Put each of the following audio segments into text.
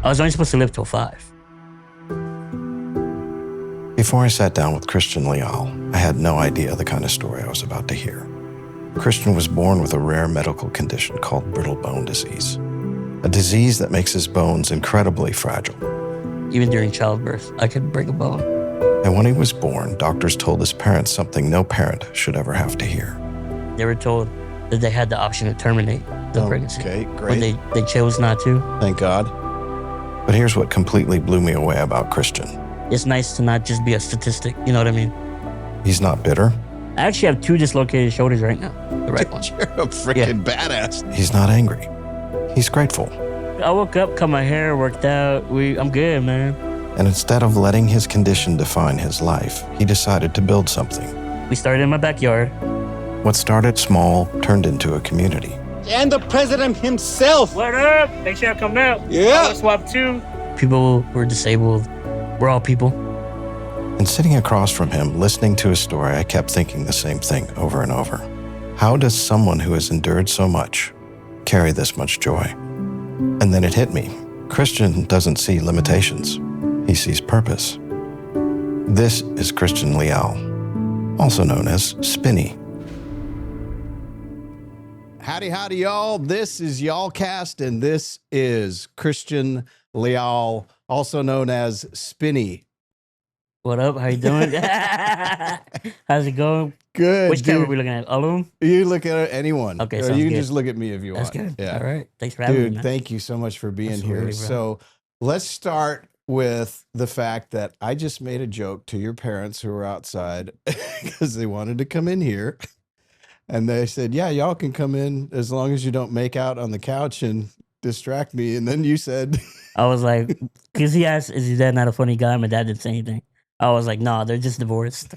I was only supposed to live till 5. Before I sat down with Christian Leal, I had no idea the kind of story I was about to hear. Christian was born with a rare medical condition called brittle bone disease, a disease that makes his bones incredibly fragile. Even during childbirth, I could break a bone. And when he was born, doctors told his parents something no parent should ever have to hear. They were told that they had the option to terminate the pregnancy. Okay, great. But they chose not to. Thank God. But here's what completely blew me away about Christian. It's nice to not just be a statistic, you know what I mean? He's not bitter. I actually have 2 dislocated shoulders right now. The right one. You're a freaking badass. He's not angry. He's grateful. I woke up, cut my hair, worked out. I'm good, man. And instead of letting his condition define his life, he decided to build something. We started in my backyard. What started small turned into a community. And the president himself. What up? Make sure I come out. Yeah. I'll swap 2. People who are disabled. We're all people. And sitting across from him, listening to his story, I kept thinking the same thing over and over. How does someone who has endured so much carry this much joy? And then it hit me. Christian doesn't see limitations. He sees purpose. This is Christian Leal, also known as Spinny. Howdy, y'all. This is YALLCAST, and this is Christian Leal, also known as Spinny. What up? How you doing? How's it going? Good. Which camera are we looking at? All of them? You look at anyone. Okay, or sounds you can good. just look at me if you That's want. good. Yeah. All right. Thanks for having me, Dude, man. thank you so much for being Absolutely, here. bro. So let's start with the fact that I just made a joke to your parents who were outside because they wanted to come in here. And they said, yeah, y'all can come in as long as you don't make out on the couch and distract me. And then you said, I was like, because he asked, is your dad not a funny guy? My dad didn't say anything. I was like, nah, they're just divorced.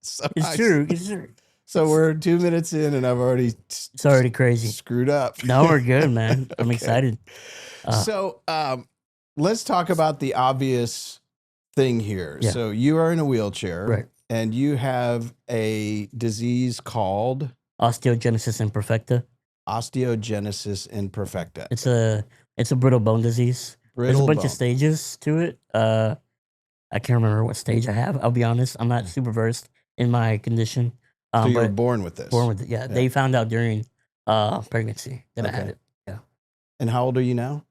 so It's true. It's true. So we're 2 minutes in and I've already It's already crazy. screwed up. No, we're good, man. I'm Okay. excited. So let's talk about the obvious thing here. Yeah. So you are in a wheelchair, Right. and you have a disease called Osteogenesis imperfecta. osteogenesis imperfecta. It's a brittle bone disease. There's a Brittle bunch bone. of stages to it. I can't remember what stage I have. I'll be honest. I'm not super versed in my condition. So you were but born with this. born with it. Yeah, they found out during pregnancy that I had Okay. it. Yeah. And how old are you now?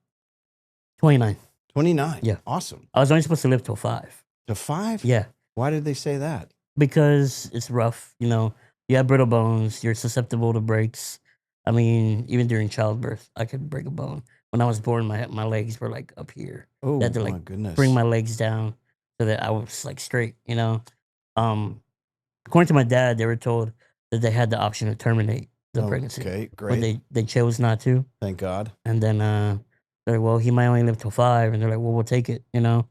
29. 29. Yeah. Awesome. I was only supposed to live till 5. To 5? Yeah, Why did they say that? because it's rough. You know, you have brittle bones. You're susceptible to breaks. I mean, even during childbirth, I could break a bone. When I was born, my legs were like up here. Oh, They had to, my like, goodness. Bring my legs down so that I was like straight. You know, according to my dad, they were told that they had the option to terminate the pregnancy, Okay, but great. they chose not to. Thank God. And then they're like, well, he might only live till 5, and they're like, well, we'll take it. You know,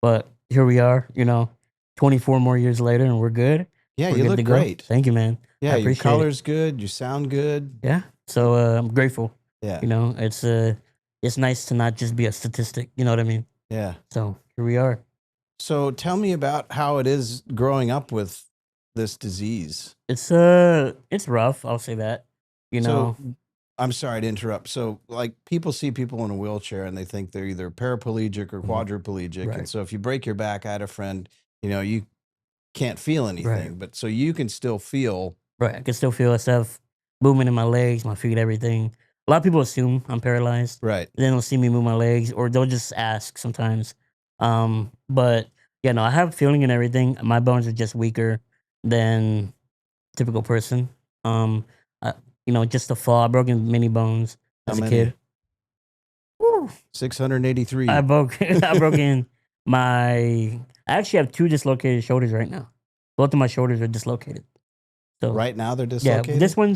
but here we are. You know, 24 more years later, and we're good. Yeah, We're you good look to go. great. Thank you, man. Yeah, I your appreciate it. color's good. You sound good. Yeah. So I'm grateful. Yeah. You know, it's nice to not just be a statistic. You know what I mean? Yeah. So here we are. So tell me about how it is growing up with this disease. It's rough. I'll say that. You know, So I'm sorry to interrupt. So like people see people in a wheelchair and they think they're either paraplegic or quadriplegic. And Right. so if you break your back, I had a friend, you know, you can't feel anything, but so you can still feel. right? I can still feel stuff movement in my legs, my feet, everything. A lot of people assume I'm paralyzed. Right. Then they'll see me move my legs, or they'll just ask sometimes. But yeah, no, I have feeling and everything. My bones are just weaker than typical person. You know, just a fall. I broke in many bones How as a many? kid. Woo. 683. I broke in my. I actually have 2 dislocated shoulders right now. Both of my shoulders are dislocated. So Right now they're yeah, dislocated. this one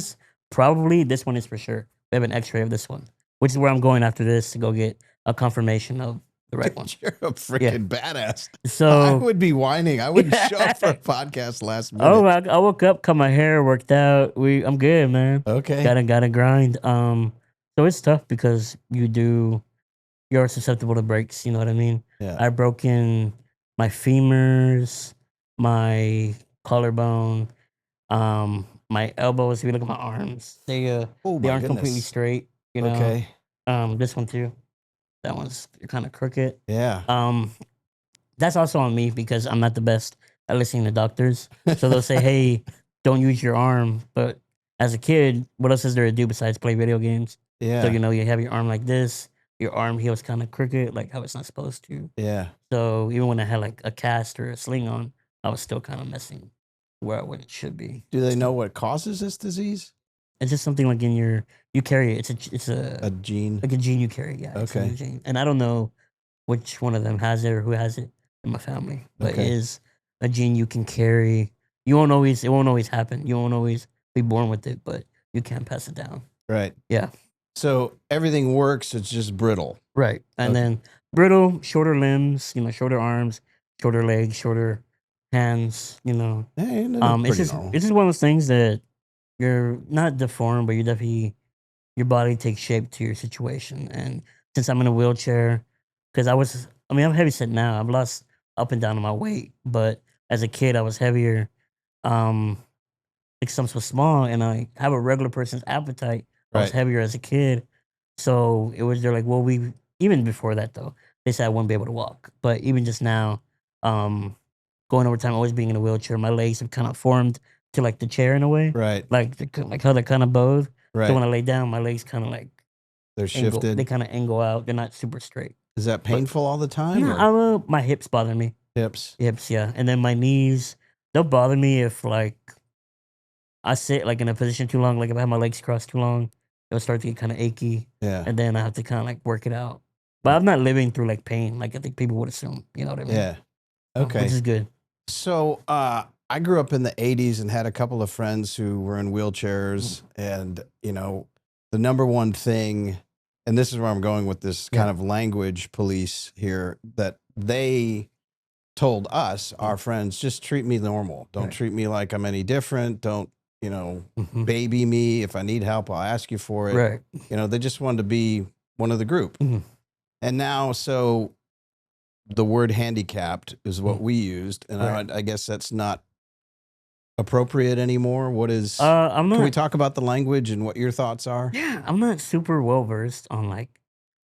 is for sure. We have an X-ray of this one, which is where I'm going after this to go get a confirmation of the right one. You're a freaking badass. I So would be whining. I wouldn't show up for a podcast last minute. oh, I woke up, cut my hair, worked out. I'm good, man. Okay. Gotta grind. So it's tough because you're susceptible to breaks. You know what I mean? Yeah. I broke in my femurs, my collarbone, my elbows. If you look at my arms, they Oh they my aren't completely goodness. straight. You know. Okay. This one too. that one's kind of crooked. Yeah. That's also on me because I'm not the best at listening to doctors. So they'll say, "Hey, don't use your arm." But as a kid, what else is there to do besides play video games? So Yeah. you have your arm like this. Your arm heals kind of crooked, like how it's not supposed to. Yeah. So even when I had like a cast or a sling on, I was still kind of messing where it should be. Do they know So what causes this disease? it's just something like in you carry it. It's A gene. like a gene you carry. Yeah, it's in Okay. your gene. And I don't know which one of them has it or who has it in my family, but it Okay. is a gene you can carry. It won't always happen. You won't always be born with it, but you can pass it down. Right. Yeah. So everything works. It's just brittle. Right. And Okay. then brittle, shorter limbs, shorter arms, shorter legs, shorter hands, Hey, that's pretty normal. it's just one of those things that you're not deformed, but your body takes shape to your situation. And since I'm in a wheelchair, because I'm heavy set now. I've lost up and down on my weight, but as a kid, I was heavier. Um, because I'm so small and I have a regular person's appetite. I was Right. heavier as a kid. So they're like, well, even before that though, they said I wouldn't be able to walk. But even just now, um, going over time, always being in a wheelchair, my legs have kind of formed to like the chair in a way. Right. Like how they're kind of bowed. So Right. when I lay down, my legs kind of like They're angle. They shifted. kind of angle out. They're not super straight. Is that But painful all the time? no, Or my hips bother me. hips? Hips, yeah. And then my knees, they'll bother me if like I sit like in a position too long, like if I have my legs crossed too long, it'll start to get kind of achy, Yeah. and then I have to kind of like work it out. But I'm not living through like pain, like I think people would assume. You know what I mean? Yeah. Which Okay. is good. So I grew up in the 80s and had a couple of friends who were in wheelchairs. And, the number one thing, and this is where I'm going with this kind of language police here, that they told us, our friends, just treat me normal. Don't Right. treat me like I'm any different. Don't, Mhm. baby me. If I need help, I'll ask you for it. Right. They just wanted to be one of the group. Mhm. And now, so the word handicapped is what we used. And Right. I guess that's not appropriate anymore. What is, I'm can we not. talk about the language and what your thoughts are? Yeah, I'm not super well versed on like.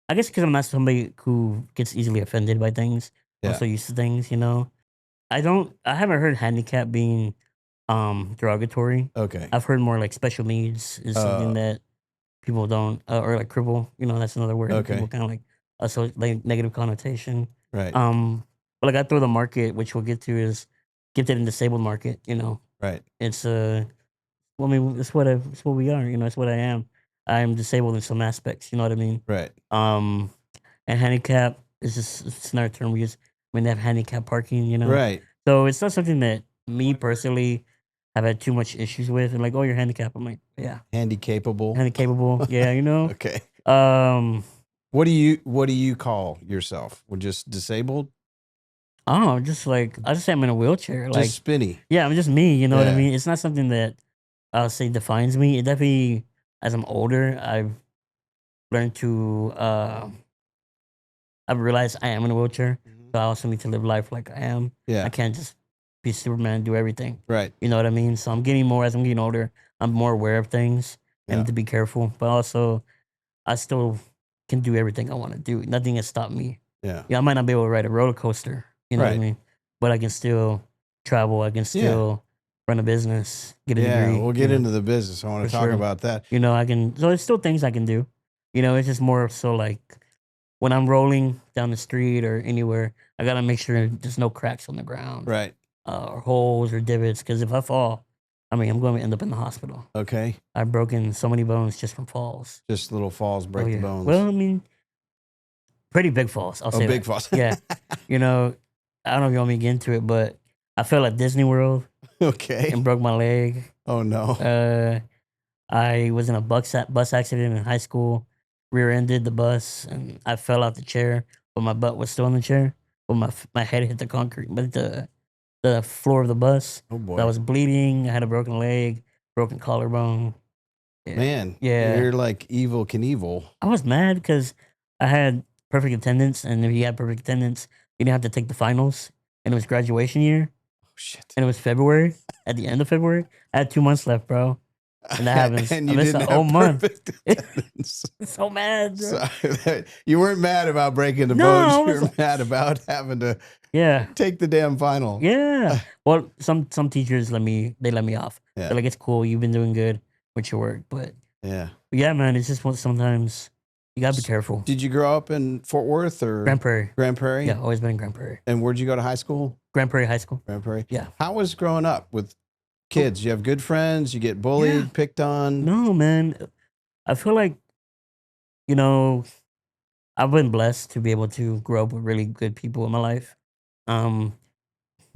I guess because I'm not somebody who gets easily offended by things. I'm Yeah. so used to things. I don't. I haven't heard handicap being derogatory. Okay. I've heard more like special needs is something that people don't, or like cripple. That's another word that Okay. people kind of like like negative connotation. Right. But like I throw the market, which we'll get to, is gifted and disabled market. Right. It's well, I mean, it's what we are. It's what I am. I am disabled in some aspects. You know what I mean? Right. And handicap is just it's another term we use when they have handicap parking. Right. So it's not something that me personally have had too much issues with. And like, oh, you're handicapped. I'm like, yeah, Handy-capable. handicapable. Yeah, Okay. Um, What do you call yourself? We're just disabled? oh, just like I just say I'm in a wheelchair. Like, Just spinny. yeah, I'm just me. You know what I Yeah. mean? It's not something that I'll say defines me. It definitely, as I'm older, I've learned to. I've realized I am in a wheelchair, so I also need to live life like I am. Yeah. I can't just be Superman, do everything. Right. You know what I mean? So I'm getting more as I'm getting older. I'm more aware of things. I Yeah. need to be careful, but also I still can do everything I want to do. Nothing has stopped me. Yeah. Yeah, I might not be able to ride a roller coaster. You know what I Right. mean? But I can still travel. I can still run a business, get a Yeah. degree. We'll get into the business. I want For to talk sure. about that. I can. So there's still things I can do. It's just more so like when I'm rolling down the street or anywhere, I gotta make sure there's no cracks on the ground, Right. or holes or divots. Because if I fall, I'm going to end up in the hospital. Okay. I've broken so many bones just from falls. Just little falls break the bones. Well, I mean, pretty big falls. I'll say big that. falls. Yeah. I don't know if you want me to get into it, but I fell at Disney World Okay. and broke my leg. Oh no. I was in a bus accident in high school, rear-ended the bus, and I fell out the chair, but my butt was still in the chair. But my head hit the concrete, but the floor of the bus. Oh boy. So I was bleeding. I had a broken leg, broken collarbone. Yeah. Man. Yeah. You're like Evil Knievel. I was mad because I had perfect attendance, and if you had perfect attendance, you didn't have to take the finals, and it was graduation year, Oh shit. and it was February. At the end of February, I had 2 months left, bro. and that happens. And I you missed didn't a whole have month. perfect attendance. So mad, bro. So you weren't mad about breaking the No, I bones. You was were mad about having to yeah, take the damn final. yeah. Well, some teachers let me off. They're Yeah. like, it's cool. You've been doing good with your work, but Yeah. yeah, man, it's just sometimes you gotta be careful. Did you grow up in Fort Worth or Grand Prairie. Grand Prairie? Yeah, always been in Grand Prairie. And where'd you go to high school? Grand Prairie High School. Grand Prairie. Yeah. How was growing up with kids? You have good friends? You get bullied, picked on? No, man. I feel like, you know, I've been blessed to be able to grow up with really good people in my life. Um,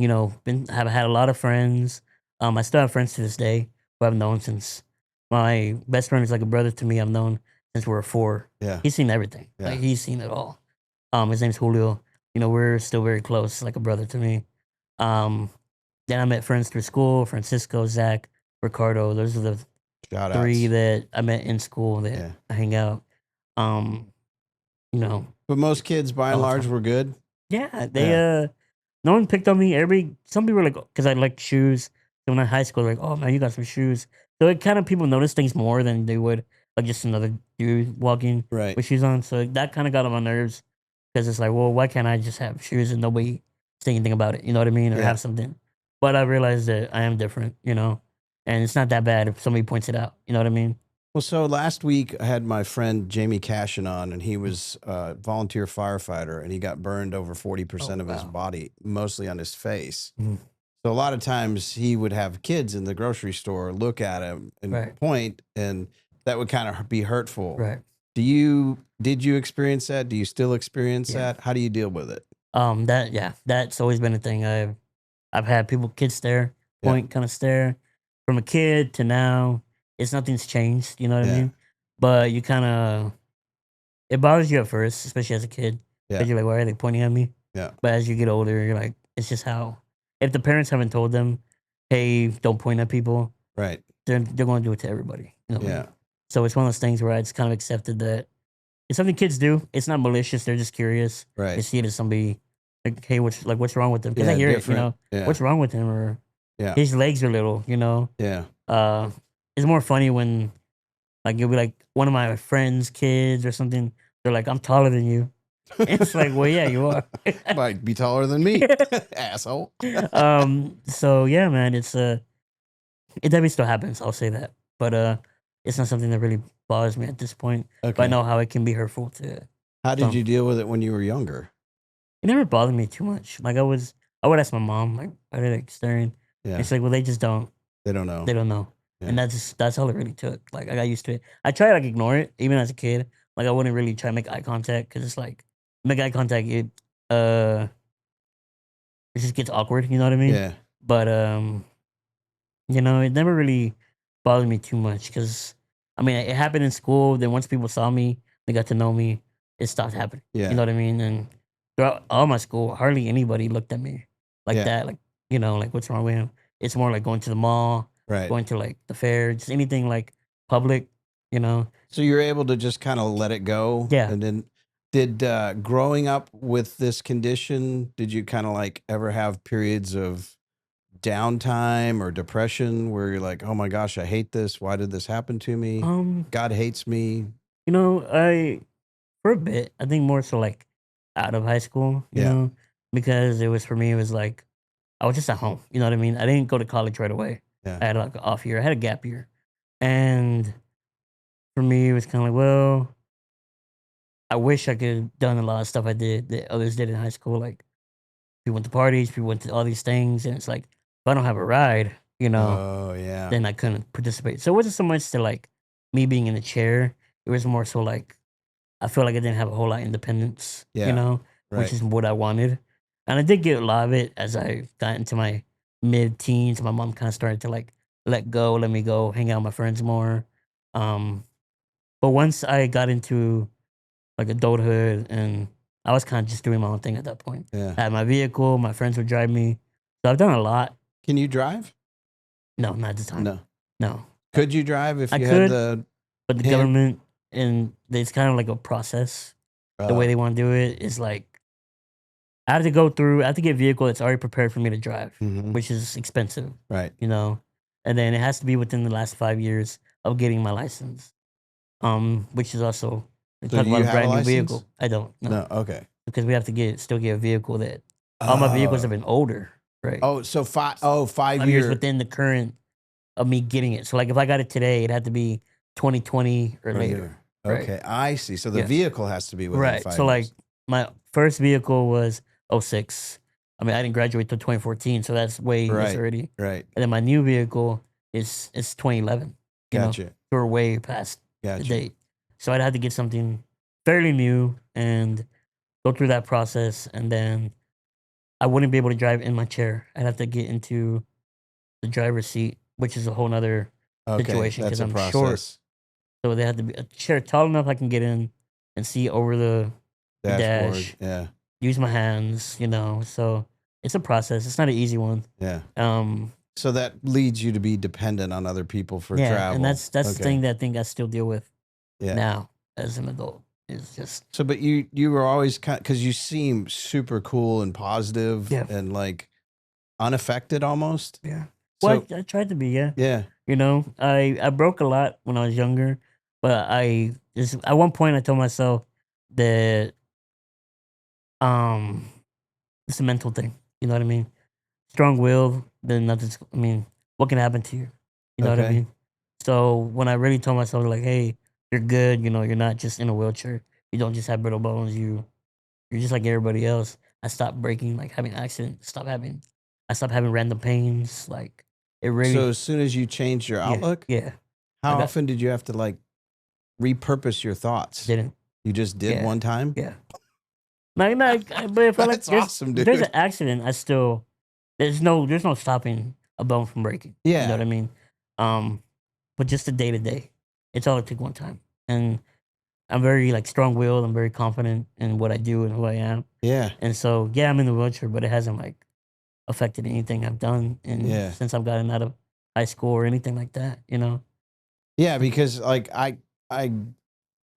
have had a lot of friends. I still have friends to this day who I've known since my best friend is like a brother to me. I've known since we were 4. Yeah. He's seen everything. Yeah. Like he's seen it all. His name's Julio. We're still very close, like a brother to me. Um, then I met friends through school, Francisco, Zach, Ricardo. Those are the Shout 3 outs. that I met in school that Yeah. I hang out. Um, But most kids, by and all the large, time. were good. Yeah, they no one picked on me. Some people were like, because I like shoes. So when I high school, they're like, oh man, you got some shoes. So it kind of people notice things more than they would like just another dude walking Right. with shoes on. So that kind of got on my nerves because it's like, well, why can't I just have shoes and nobody say anything about it? You know what I mean? Or Yeah. have something. But I realized that I am different, and it's not that bad if somebody points it out. You know what I mean? Well, so last week I had my friend Jamie Cashin on, and he was a volunteer firefighter, and he got burned over 40% of his wow. body, mostly on his face. Mhm. So a lot of times he would have kids in the grocery store look at him and Right. point, and that would kind of be hurtful. Right. Did you experience that? Do you still experience Yeah. that? How do you deal with it? That's always been a thing. I've had kids stare, Yeah. point, kind of stare, from a kid to now. Nothing's changed. You know what I Yeah. mean? But you kind of it bothers you at first, especially as a kid. Yeah. 'Cause you're like, why are they pointing at me? Yeah. But as you get older, you're like, it's just how. If the parents haven't told them, hey, don't point at people, Right. they're going to do it to everybody. You know what I mean? Yeah. So it's one of those things where I just kind of accepted that it's something kids do. It's not malicious. They're just curious. They Right. see it as somebody like, hey, what's wrong with them? Because Yeah. I hear Different. it, Yeah. what's wrong with him? Or Yeah. his legs are little, Yeah. It's more funny when like you'll be like one of my friends' kids or something. They're like, I'm taller than you. It's like, well, yeah, you are. Might be taller than me, asshole. So yeah, man, it definitely still happens. I'll say that, but it's not something that really bothers me at this point. But I Okay. know how it can be hurtful to. How did some. you deal with it when you were younger? It never bothered me too much. Like I would ask my mom, like, why are they like staring? Yeah. It's like, well, they just don't. They don't know. They don't know. Yeah. And that's all it really took. Like I got used to it. I try to like ignore it, even as a kid. Like I wouldn't really try to make eye contact because it's like make eye contact, it just gets awkward. You know what I mean? Yeah. But it never really bothered me too much because I mean it happened in school. Then once people saw me, they got to know me. It stopped happening. Yeah. You know what I mean? And throughout all my school, hardly anybody looked at me like Yeah. that. Like like what's wrong with him? It's more like going to the mall, Right. going to like the fair, just anything like public. So you're able to just kind of let it go. Yeah. And then did growing up with this condition, did you kind of like ever have periods of downtime or depression where you're like, oh my gosh, I hate this. Why did this happen to me? God hates me. I for a bit, I think more so like out of high school, Yeah. because it was for me, it was like I was just at home. You know what I mean? I didn't go to college right away. Yeah. I had like an off year. I had a gap year, and for me, it was kind of like, well, I wish I could have done a lot of stuff I did that others did in high school. Like people went to parties, people went to all these things, and it's like if I don't have a ride, Oh yeah. then I couldn't participate. So it wasn't so much to like me being in a chair. It was more so like I feel like I didn't have a whole lot of independence, Yeah. which Right. is what I wanted. And I did get a lot of it as I got into my mid teens. My mom kind of started to like let me go, hang out with my friends more. Um, but once I got into like adulthood and I was kind of just doing my own thing at that point. Yeah. I had my vehicle, my friends would drive me. So I've done a lot. Can you drive? No, not at the time. No. No. Could you drive if I you could. had the But the hand- government and it's kind of like a process. The way they want to do it is like I have to get a vehicle that's already prepared for me to drive, Mhm. which is expensive, Right. and then it has to be within the last 5 years of getting my license. Which is also we So talk do about you a have a brand new license? vehicle. I don't know No. Okay. because we have to still get a vehicle that all my vehicles have Oh. been older, right? Oh, so 5 5 5 years year. within the current of me getting it. So like if I got it today, it had to be 2020 or later, right? Okay, I see. So the Yeah. vehicle has to be within Right. 5 So like years. my first vehicle was '06. I mean, I didn't graduate till 2014, so that's Right. already. Right. And then my new vehicle is 2011. You know, Gotcha. so we're way past the Gotcha. date. So I'd have to get something fairly new and go through that process, and then I wouldn't be able to drive in my chair. I'd have to get into the driver's seat, which is a whole nother Okay, situation that's because a I'm short. process. So they had to be a chair tall enough I can get in and see over the Dashboard. dash, Yeah. use my hands, you know. So it's a process. It's not an easy one. Yeah. Um, So that leads you to be dependent on other people for yeah, travel. and that's the Okay. thing that I think I still deal with Yeah. now as an adult. Is just So, but you were always because you seem super cool and positive Yeah. and like unaffected almost. yeah. So Well, I tried to be, yeah. yeah. You know, I broke a lot when I was younger, but I just at one point I told myself that um it's a mental thing. You know what I mean? Strong willed, then nothing's. I mean, what can happen to you? You know what I Okay. mean? So when I really told myself like, hey, you're good. You know, you're not just in a wheelchair. You don't just have brittle bones. You're just like everybody else. I stopped breaking, like having accidents. I stopped having random pains. Like it really, So as soon as you changed your yeah, outlook, yeah. how I got often did you have to like repurpose your thoughts? didn't, You just did yeah, one time? yeah. But if I like, That's awesome, if there's dude. an accident, there's no stopping a bone from breaking. You know Yeah. what I mean? Um, but just the day to day, it's all it took one time. And I'm very like strong willed. I'm very confident in what I do and who I am. Yeah. And so yeah, I'm in the wheelchair, but it hasn't like affected anything I've done Yeah. since I've gotten out of high school or anything like that. You know? Yeah, because like I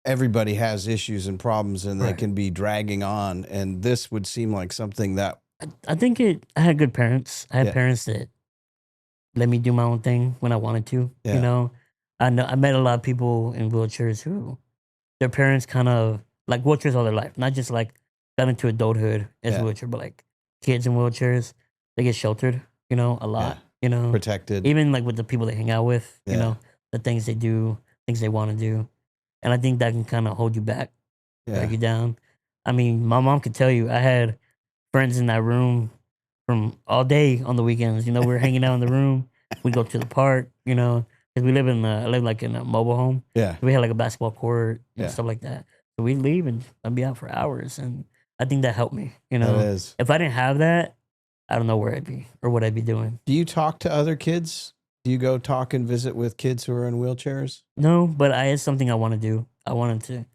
everybody has issues and problems and they Right. can be dragging on and this would seem like something that I think I had good parents. I had Yeah. parents that let me do my own thing when I wanted to. Yeah. You know, I met a lot of people in wheelchairs who their parents kind of like wheelchairs all their life, not just like got into adulthood as Yeah. a wheelchair, but like kids in wheelchairs, they get sheltered, you know, a lot, you know, protected. even like with the people they hang out with, you Yeah. know, the things they do, things they want to do. And I think that can kind of hold you back, drag Yeah. you down. I mean, my mom could tell you, I had friends in that room from all day on the weekends. You know, we were hanging out in the room. We go to the park, you know, because I live like in a mobile home. Yeah. We had like a basketball court and Yeah. stuff like that. So we'd leave and I'd be out for hours. And I think that helped me, you That know. is. If I didn't have that, I don't know where I'd be or what I'd be doing. Do you talk to other kids? Do you go talk and visit with kids who are in wheelchairs? No, but it's something I want to do. I wanted to,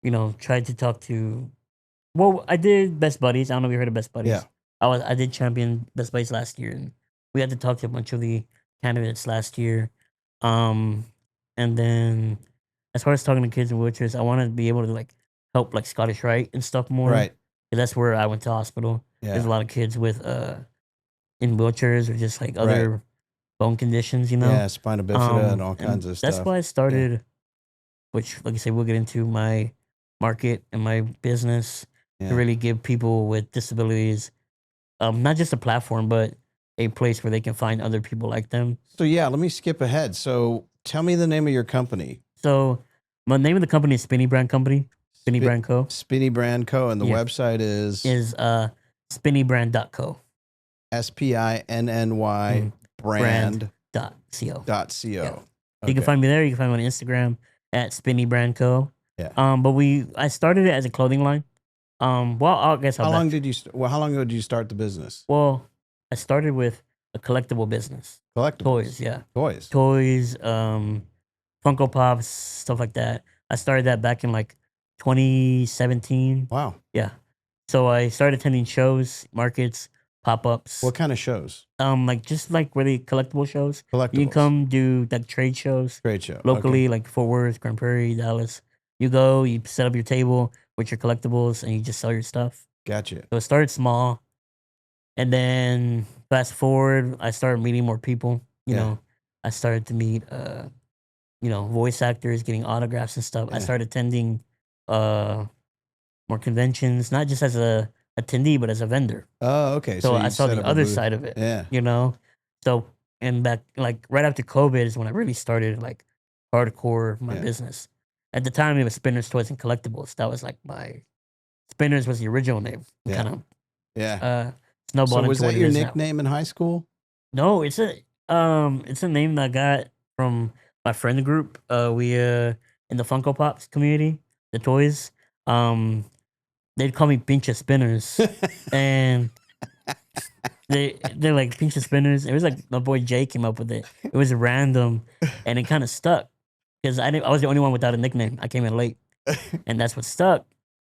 you know, try to talk to. Well, I did Best Buddies. I don't know if you heard of Best Buddies. Yeah. I did champion Best Buddies last year, and we had to talk to a bunch of the candidates last year. And then as far as talking to kids in wheelchairs, I want to be able to like help like Scottish Rite and stuff more. Right. 'Cause that's where I went to hospital. There's a Yeah. lot of kids with in wheelchairs or just like other bone conditions, you know. Yeah, spina bifida and all kinds of That's stuff. why I started, which like I said, we'll get into my market and my business to Yeah. really give people with disabilities not just a platform, but a place where they can find other people like them. So yeah, let me skip ahead. So tell me the name of your company. So my name of the company is Spinny Brand Company, Spinny Spi- Brand Co. Spinny Brand Co. And the Yeah. website is Is spinnybrand.co. SPINNY brand.co. .co. Yeah. You can find me there. You can find me on Instagram at Spinny Brand Co. Yeah. But I started it as a clothing line. Well, I guess How long did you? How long ago did you start the business? Well, I started with a collectible business. Collectibles. Toys, yeah. Toys. Toys, Funko Pops, stuff like that. I started that back in like 2017. Wow. Yeah. So I started attending shows, markets, pop-ups. What kind of shows? Like just like really collectible shows. Collectibles. You can come do like trade shows Trade show. locally, like Fort Worth, Grand Prairie, Dallas. You go, you set up your table with your collectibles, and you just sell your stuff. Gotcha. So it started small, and then fast forward, I started meeting more people. You Yeah. know, I started to meet, voice actors, getting autographs and stuff. I Yeah. started attending uh, more conventions, not just as a attendee, but as a vendor. Oh, okay. So So I you saw set the up a other booth. side of it. Yeah. You know, so and back like right after COVID is when I really started like hardcore my Yeah. business. At the time, it was Spinners, Toys, and Collectibles. That was like my Spinners was the original name. Yeah. Kind of Yeah. So snowballed was into what that it your is now. nickname in high school? No, it's a name that I got from my friend group. We in the Funko Pops community, the toys. Um, they'd call me Pincha Spinners, and they're like Pincha Spinners. It was like my boy Jay came up with it. It was random, and it kind of stuck because I was the only one without a nickname. I came in late, and that's what stuck.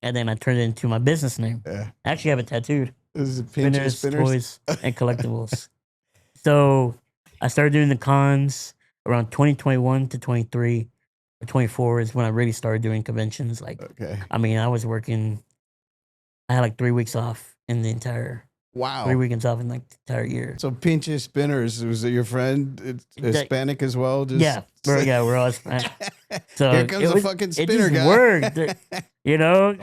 And then I turned it into my business name. Yeah. I actually have it tattooed. This is Pincha Spinners, Toys, and Collectibles. So I started doing the cons around 2021 to 23 or 24 is when I really started doing conventions. Like, Okay. I mean, I was working, I had like 3 weeks off in the entire, 3 Wow. weekends off in like the entire year. So Pincha Spinners, was it your friend? It's That- Hispanic as well? Just Yeah, we're all Hispanic. So Here comes it a was- fucking it spinner just guy. worked, you know?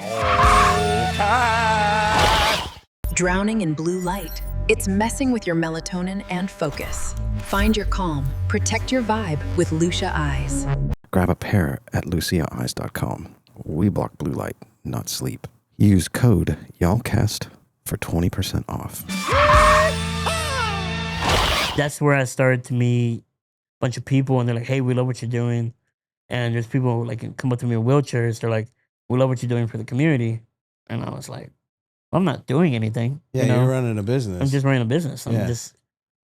Drowning in blue light. It's messing with your melatonin and focus. Find your calm. Protect your vibe with Lucia Eyes. Grab a pair at luciaeyes.com. We block blue light, not sleep. Use code YALLCAST for 20% off. That's where I started to meet a bunch of people, and they're like, "Hey, we love what you're doing." And there's people who like come up to me in wheelchairs. They're like, "We love what you're doing for the community," and I was like, "I'm not doing anything. Yeah, you know? you're running a business. I'm just running a business. Yeah.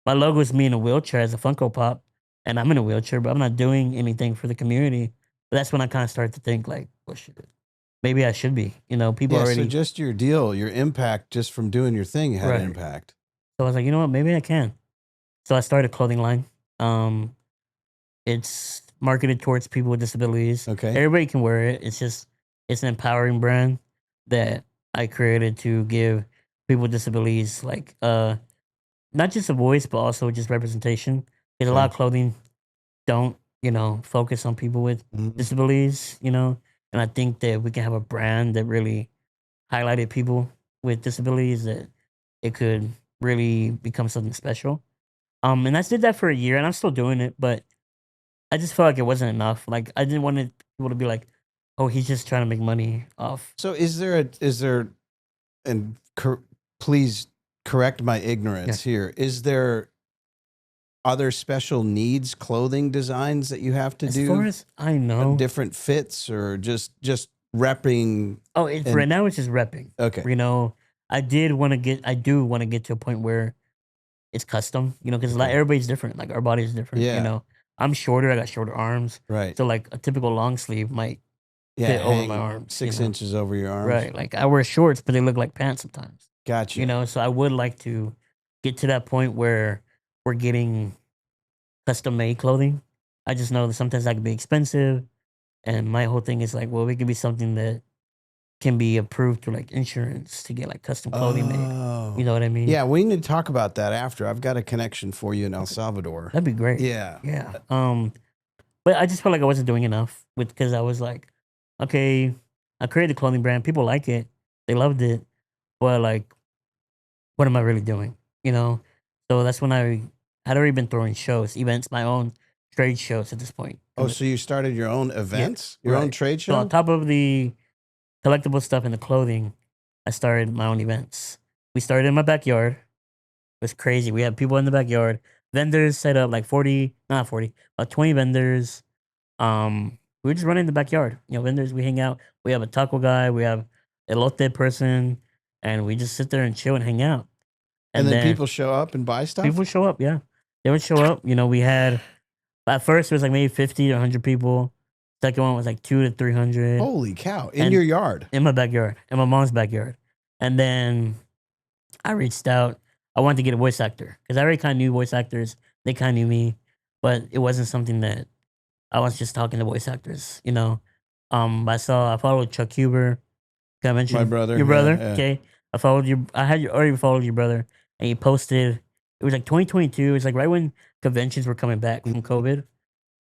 My logo is me in a wheelchair as a Funko Pop, and I'm in a wheelchair, but I'm not doing anything for the community." But that's when I kind of started to think like, "Well, shit, maybe I should be." You know, people yeah, already. so just your deal, your impact just from doing your thing had Right. impact. So I was like, you know what, maybe I can. So I started a clothing line. It's marketed towards people with disabilities. Okay. Everybody can wear it. It's an empowering brand that I created to give people with disabilities like not just a voice, but also just representation. Because a lot of clothing don't, focus on people with Mhm. disabilities, and I think that we can have a brand that really highlighted people with disabilities, that it could really become something special. And I did that for a year, and I'm still doing it, but I just felt like it wasn't enough. Like I didn't want people to be like, "Oh, he's just trying to make money off." So is there and please correct my ignorance here. Is there other special needs clothing designs that you have to As do? far as I know, Different fits or just repping? right now it's just repping. Okay. I do want to get to a point where it's custom. Because like Okay. everybody's different. Like our body's different. Yeah. I'm shorter. I got shorter arms. Right. So like a typical long sleeve might Yeah. fit over hang my arms. 6 inches over your arms. Right. Like I wear shorts, but they look like pants sometimes. Gotcha. So I would like to get to that point where we're getting custom made clothing. I just know that sometimes that can be expensive. And my whole thing is like, well, it could be something that can be approved through like insurance to get like custom clothing made. Oh. You know what I mean? Yeah, we need to talk about that after. I've got a connection for you in El Salvador. That'd be great. Yeah. Yeah. But I just felt like I wasn't doing enough because I was like, okay, I created a clothing brand. People like it. They loved it. But like, what am I really doing? So that's when I had already been throwing events, my own trade shows at this point. Oh, so you started your own events? Your own right. trade So show? on top of the collectible stuff and the clothing, I started my own events. We started in my backyard. It was crazy. We had people in the backyard. Vendors set up like 20 vendors. We were just running in the backyard. Vendors, we hang out. We have a taco guy. We have a elote person. And we just sit there and chill and hang out. And then people show up and buy stuff? People show up, yeah. They would show up. We had, at first it was like maybe 50 to 100 people. Second one was like 200 to 300 Holy cow. In And- your yard? in my backyard, in my mom's backyard. And then I reached out. I wanted to get a voice actor because I already kind of knew voice actors. They kind of knew me, but it wasn't something that I was just talking to voice actors, I followed Chuck Huber. Can I mention My brother. your brother? Yeah. Okay. I had already followed your brother, and he posted It was like 2022. It was like right when conventions were coming back from COVID.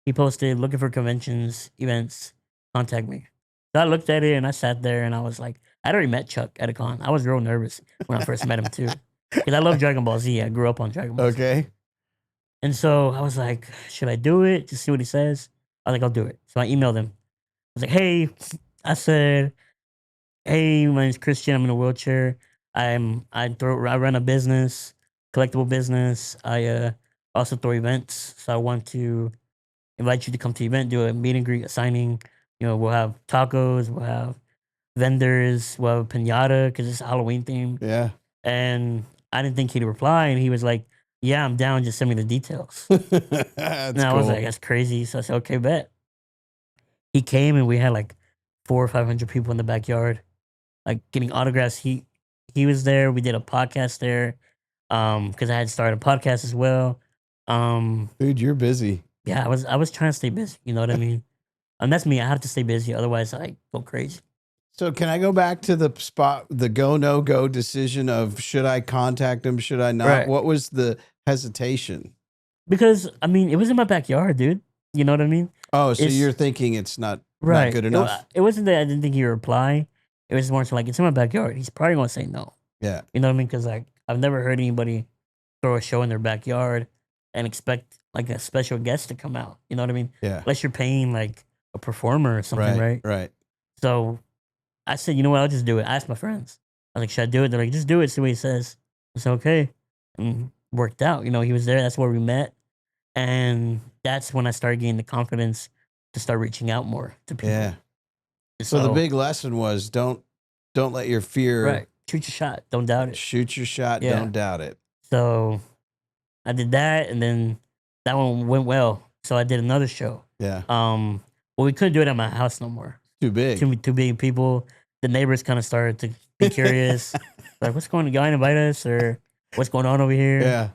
He posted looking for conventions, events, contact me. So I looked at it and I sat there and I was like, I'd already met Chuck at a con. I was real nervous when I first met him too. Because I love Dragon Ball Z. I grew up on Dragon Ball Z. Okay. And so I was like, should I do it? Just see what he says. I was like, I'll do it. So I emailed him. I was like, hey, I said, hey, my name's Christian. I'm in a wheelchair. I run a business, collectible business. I also throw events. So I want to invite you to come to the event, do a meet and greet, a signing. You know, we'll have tacos, we'll have vendors, we'll have a pinata because it's Halloween themed. Yeah. And I didn't think he'd reply, and he was like, "Yeah, I'm down. Just send me the details." That's And I cool. was like, "That's crazy." So I said, "Okay, bet." He came, and we had like 400 or 500 people in the backyard, like getting autographs. He was there. We did a podcast there, because I had started a podcast as well. Dude, you're busy. Yeah, I was trying to stay busy. You know what I mean? And that's me. I have to stay busy, otherwise I go crazy. So can I go back to the go, no go decision of should I contact him? Should I not? Right. What was the hesitation? Because I mean, it was in my backyard, dude. You know what I mean? Oh, so It's- you're thinking it's not Right. good You know, enough? it wasn't that I didn't think he'd reply. It was more so like, it's in my backyard. He's probably going to say no. Yeah. You know what I mean? Because like, I've never heard anybody throw a show in their backyard and expect like a special guest to come out. You know what I mean? Yeah. Unless you're paying like a performer or something, right? Right. So I said, you know what? I'll just do it. I asked my friends. I was like, should I do it? They're like, just do it. See what he says. I said, okay. And worked out. You know, he was there. That's where we met. And that's when I started getting the confidence to start reaching out more to people. Yeah. So the big lesson was don't let your fear Right. Shoot your shot. Don't doubt it. shoot your shot. Yeah. Don't doubt it. So I did that, and then that one went well. So I did another show. Yeah. Well, we couldn't do it at my house no more. Too big. Too big people. The neighbors kind of started to be curious. Like, what's going on? Y'all invite us, or what's going on over here? Yeah.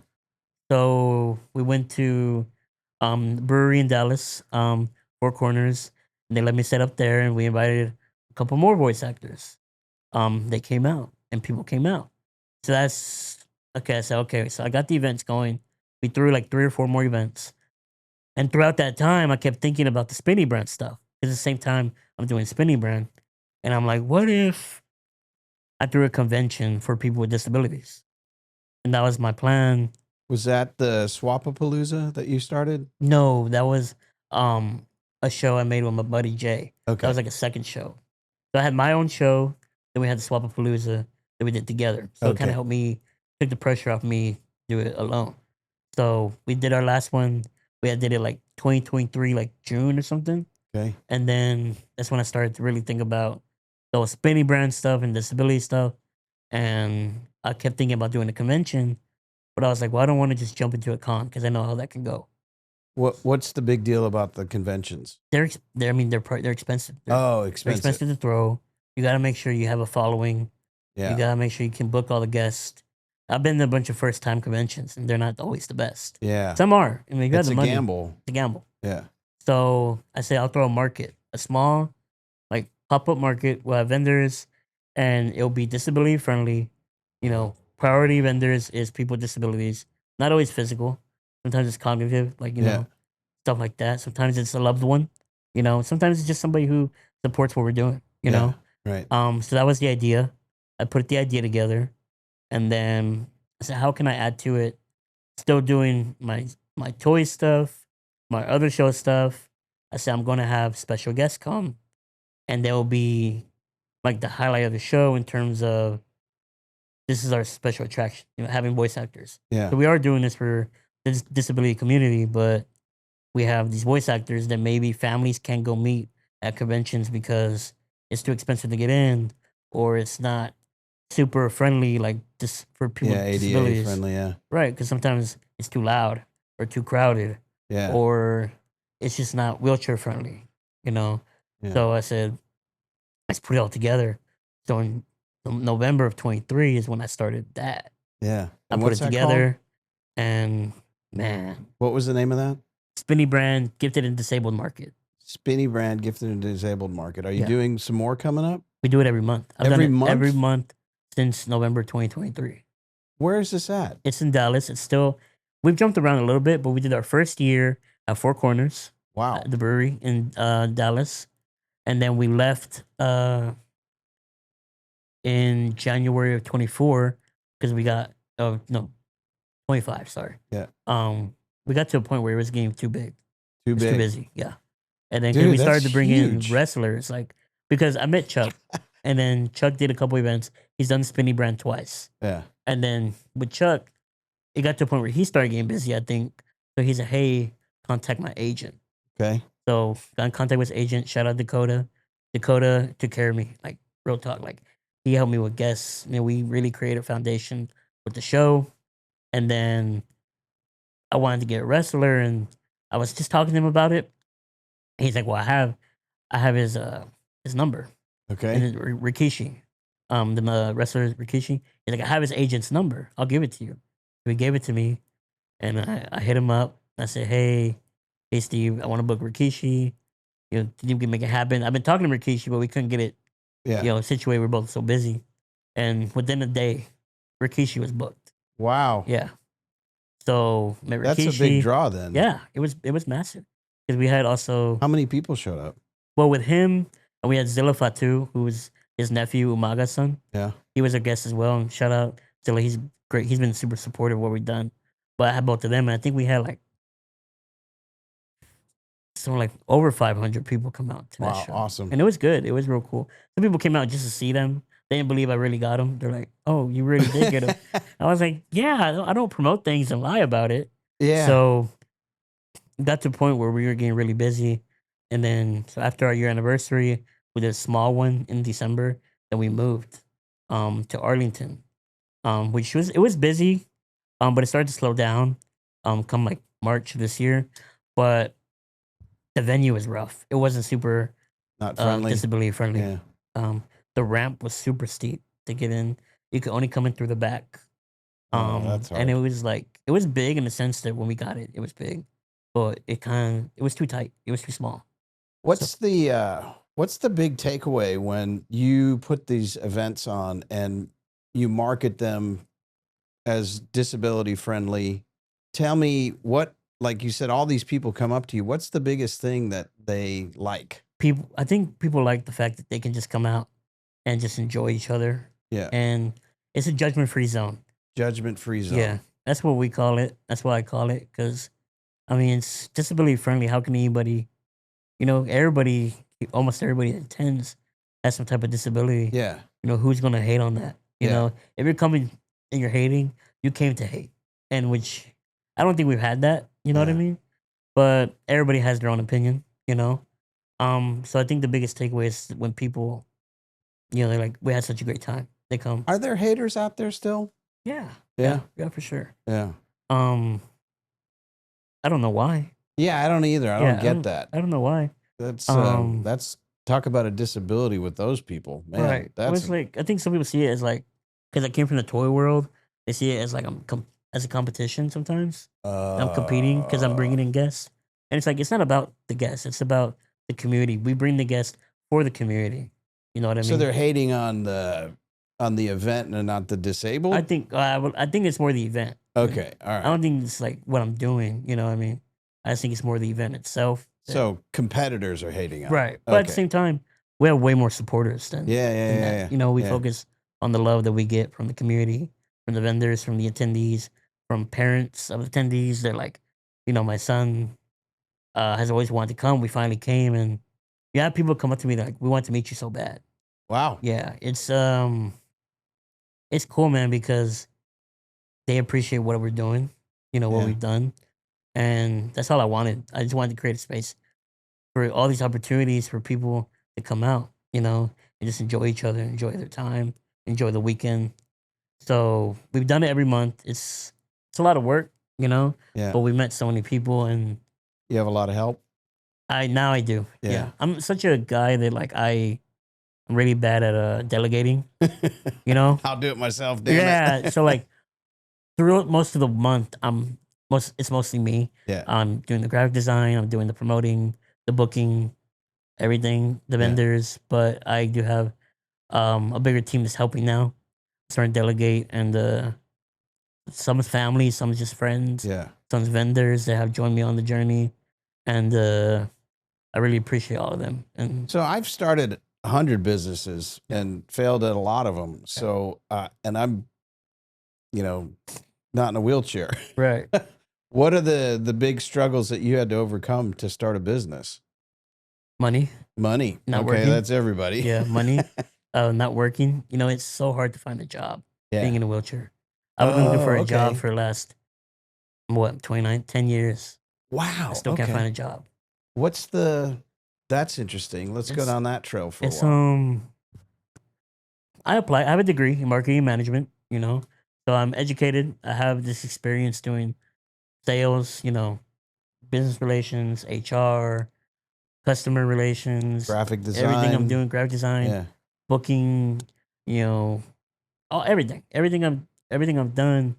So we went to brewery in Dallas, Four Corners, and they let me set up there, and we invited a couple more voice actors. They came out, and people came out. So that's okay. I said, okay, so I got the events going. We threw like 3 or 4 more events. And throughout that time, I kept thinking about the Spinny brand stuff. At the same time, I'm doing Spinny brand. And I'm like, what if I threw a convention for people with disabilities? And that was my plan. Was that the Swapapalooza that you started? No, that was a show I made with my buddy Jay. Okay. That was like a second show. So I had my own show, then we had the Swapapalooza that we did together. So it kind Okay. of helped me take the pressure off me do it alone. So we did our last one. We had did it like 2023, like June or something. Okay. And then that's when I started to really think about those Spinny brand stuff and disability stuff. And I kept thinking about doing a convention, but I was like, well, I don't want to just jump into a con because I know how that can go. What's the big deal about the conventions? They're expensive. They're Oh, They're expensive. expensive to throw. You got to make sure you have a following. Yeah. You got to make sure you can book all the guests. I've been to a bunch of first time conventions, and they're not always the best. Yeah. Some are. I mean, you got It's the a money. gamble. It's a gamble. Yeah. So I say I'll throw a market, a small, like pop up market. We'll have vendors, and it'll be disability friendly. You know, priority vendors is people with disabilities. Not always physical. Sometimes it's cognitive, like Yeah. stuff like that. Sometimes it's a loved one. Sometimes it's just somebody who supports what we're doing. You Yeah. know. Right. So that was the idea. I put the idea together, and then I said, how can I add to it? Still doing my toy stuff, my other show stuff. I said I'm going to have special guests come, and they'll be like the highlight of the show in terms of this is our special attraction. Having voice actors. Yeah. So we are doing this for the disability community, but we have these voice actors that maybe families can't go meet at conventions because it's too expensive to get in, or it's not super friendly, like just for people Yeah. with ADA disabilities. friendly. Yeah. Right, because sometimes it's too loud or too crowded, Yeah. or it's just not wheelchair friendly, Yeah. So I said, let's put it all together. So in November of 23 is when I started that. Yeah. I And put what's it that together, and man, What was the name of that? Spinny brand, gifted and disabled market. Spinny brand gifted and disabled market. Are you Yeah. doing some more coming up? We do it every month. I've Every done it every month? month since November 2023. Where is this at? It's in Dallas. It's still we've jumped around a little bit, but we did our first year at Four Corners, Wow. the brewery in Dallas, and then we left in January of 24 because we got oh no 25, sorry. Yeah. We got to a point where it was getting too big. Too It's too big. busy. Yeah. And then 'cause Dude, we started that's to bring huge. in wrestlers, like because I met Chuck, and then Chuck did a couple events. He's done Spinny brand twice, Yeah. and then with Chuck, it got to a point where he started getting busy. I think so. He said, "Hey, contact my agent." Okay. So got in contact with his agent. Shout out Dakota. Dakota took care of me, like real talk. Like he helped me with guests. We really created a foundation with the show, and then I wanted to get a wrestler, and I was just talking to him about it. He's like, "Well, I have his number, Okay. and it's Rikishi, the wrestler Rikishi. He's like, I have his agent's number. I'll give it to you." So he gave it to me, and I hit him up. I said, hey, Steve, I want to book Rikishi. You can make it happen. I've been talking to Rikishi, but we couldn't get it, Yeah. situated. We're both so busy, and within a day, Rikishi was booked. Wow. Yeah. So met That's a Rikishi. big draw then. Yeah, it was massive because we had also How many people showed up? well with him, and we had Zilla Fatu, who was his nephew Umaga's son. Yeah. He was a guest as well. And shout out Zilla, he's great. He's been super supportive of what we've done. But I had both of them, and I think we had like over 500 people come out to that Wow. show, Awesome. and it was good. It was real cool. Some people came out just to see them. They didn't believe I really got them. They're like, "Oh, you really did get them." I was like, "Yeah, I don't promote things and lie about it." Yeah. So got to a point where we were getting really busy. And then so after our year anniversary, we did a small one in December. Then we moved to Arlington. Which was busy, but it started to slow down come like March this year. But the venue was rough. It wasn't super Not friendly. disability friendly. Yeah. The ramp was super steep to get in. You could only come in through the back. Oh, that's And hard. it was big in the sense that when we got it, it was big, but it was too tight. It was too small. What's the big takeaway when you put these events on and you market them as disability friendly? Tell me like you said, all these people come up to you. What's the biggest thing that they like? I think people like the fact that they can just come out and just enjoy each other, Yeah. and it's a judgment-free zone. Judgment-free zone. Yeah, that's what we call it. That's what I call it because, I mean, it's disability friendly. How can anybody, almost everybody that attends has some type of disability. Yeah. Who's gonna hate on that? Yeah. If you're coming and you're hating, you came to hate, and which I don't think we've had that. You know what I Yeah. mean? But everybody has their own opinion. So I think the biggest takeaway is when people, they're like, we had such a great time. They come. Are there haters out there still? Yeah. Yeah. Yeah, for sure. Yeah. I don't know why. Yeah, I don't either. I don't get that. I don't know why. That's Um, talk about a disability with those people, man. Right. It That's was like I think some people see it as like because I came from the toy world, they see it as like as a competition sometimes. I'm competing because I'm bringing in guests, and it's like it's not about the guests; it's about the community. We bring the guests for the community. You know what I mean? So they're hating on the event and not the disabled. I think it's more the event. Okay, all I right. don't think it's like what I'm doing. You know what I mean? I just think it's more the event itself. So competitors are hating on it. Right. But at the Okay. same time, we have way more supporters than Yeah, than that. yeah. We Yeah. focus on the love that we get from the community, from the vendors, from the attendees, from parents of attendees. They're like, my son has always wanted to come. We finally came, and you have people come up to me like, we want to meet you so bad. Wow. Yeah, it's cool, man, because they appreciate what we're doing, what Yeah. we've done, and that's all I wanted. I just wanted to create a space for all these opportunities for people to come out, and just enjoy each other, enjoy their time, enjoy the weekend. So we've done it every month. It's a lot of work, Yeah. but we met so many people, and You have a lot of help. now I do. Yeah. Yeah, I'm such a guy that like I'm really bad at delegating. I'll do it myself. Damn Yeah. it. So like throughout most of the month, it's mostly me. Yeah. I'm doing the graphic design. I'm doing the promoting, the booking, everything, the Yeah. vendors. But I do have a bigger team that's helping now. Starting to delegate and Some's family, some's just friends, Yeah. some's vendors that have joined me on the journey, and I really appreciate all of them. And So I've started 100 businesses and failed at a lot of them. So, and I'm, you know, not in a wheelchair. right, What are the big struggles that you had to overcome to start a business? money Money. not Okay, working. that's everybody. Yeah, money, not working. You know, it's so hard to find a job being Yeah. in a wheelchair. I've been looking for Oh, a job okay. for the last what 10 years. I Wow. still can't find Okay. a job. What's the? That's interesting. Let's go It's down that trail for a it's while. I apply. I have a degree in marketing management. You know, so I'm educated. I have this experience doing sales. You know, business relations, HR, customer relations, Graphic everything I'm design. doing, graphic design, Yeah. booking. You know, everything I've done,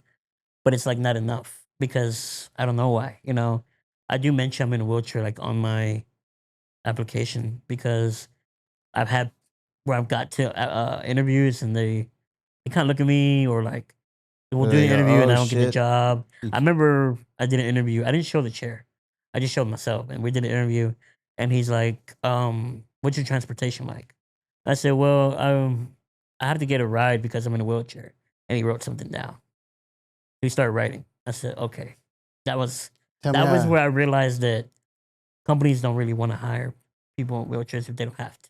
but it's like not enough because I don't know why. You know, I do mention I'm in a wheelchair like on my application because I've had where I've got to interviews and they kind of look at me or like we'll do They the go, interview and oh I don't get the shit. job. You I remember I did an interview. I didn't show the chair. I just showed myself and we did an interview and he's like, what's your transportation like? I said, well, I have to get a ride because I'm in a wheelchair. And he wrote something down. He started writing. I said, okay. That was Tell me that was how. where I realized that companies don't really want to hire people in wheelchairs if they don't have to.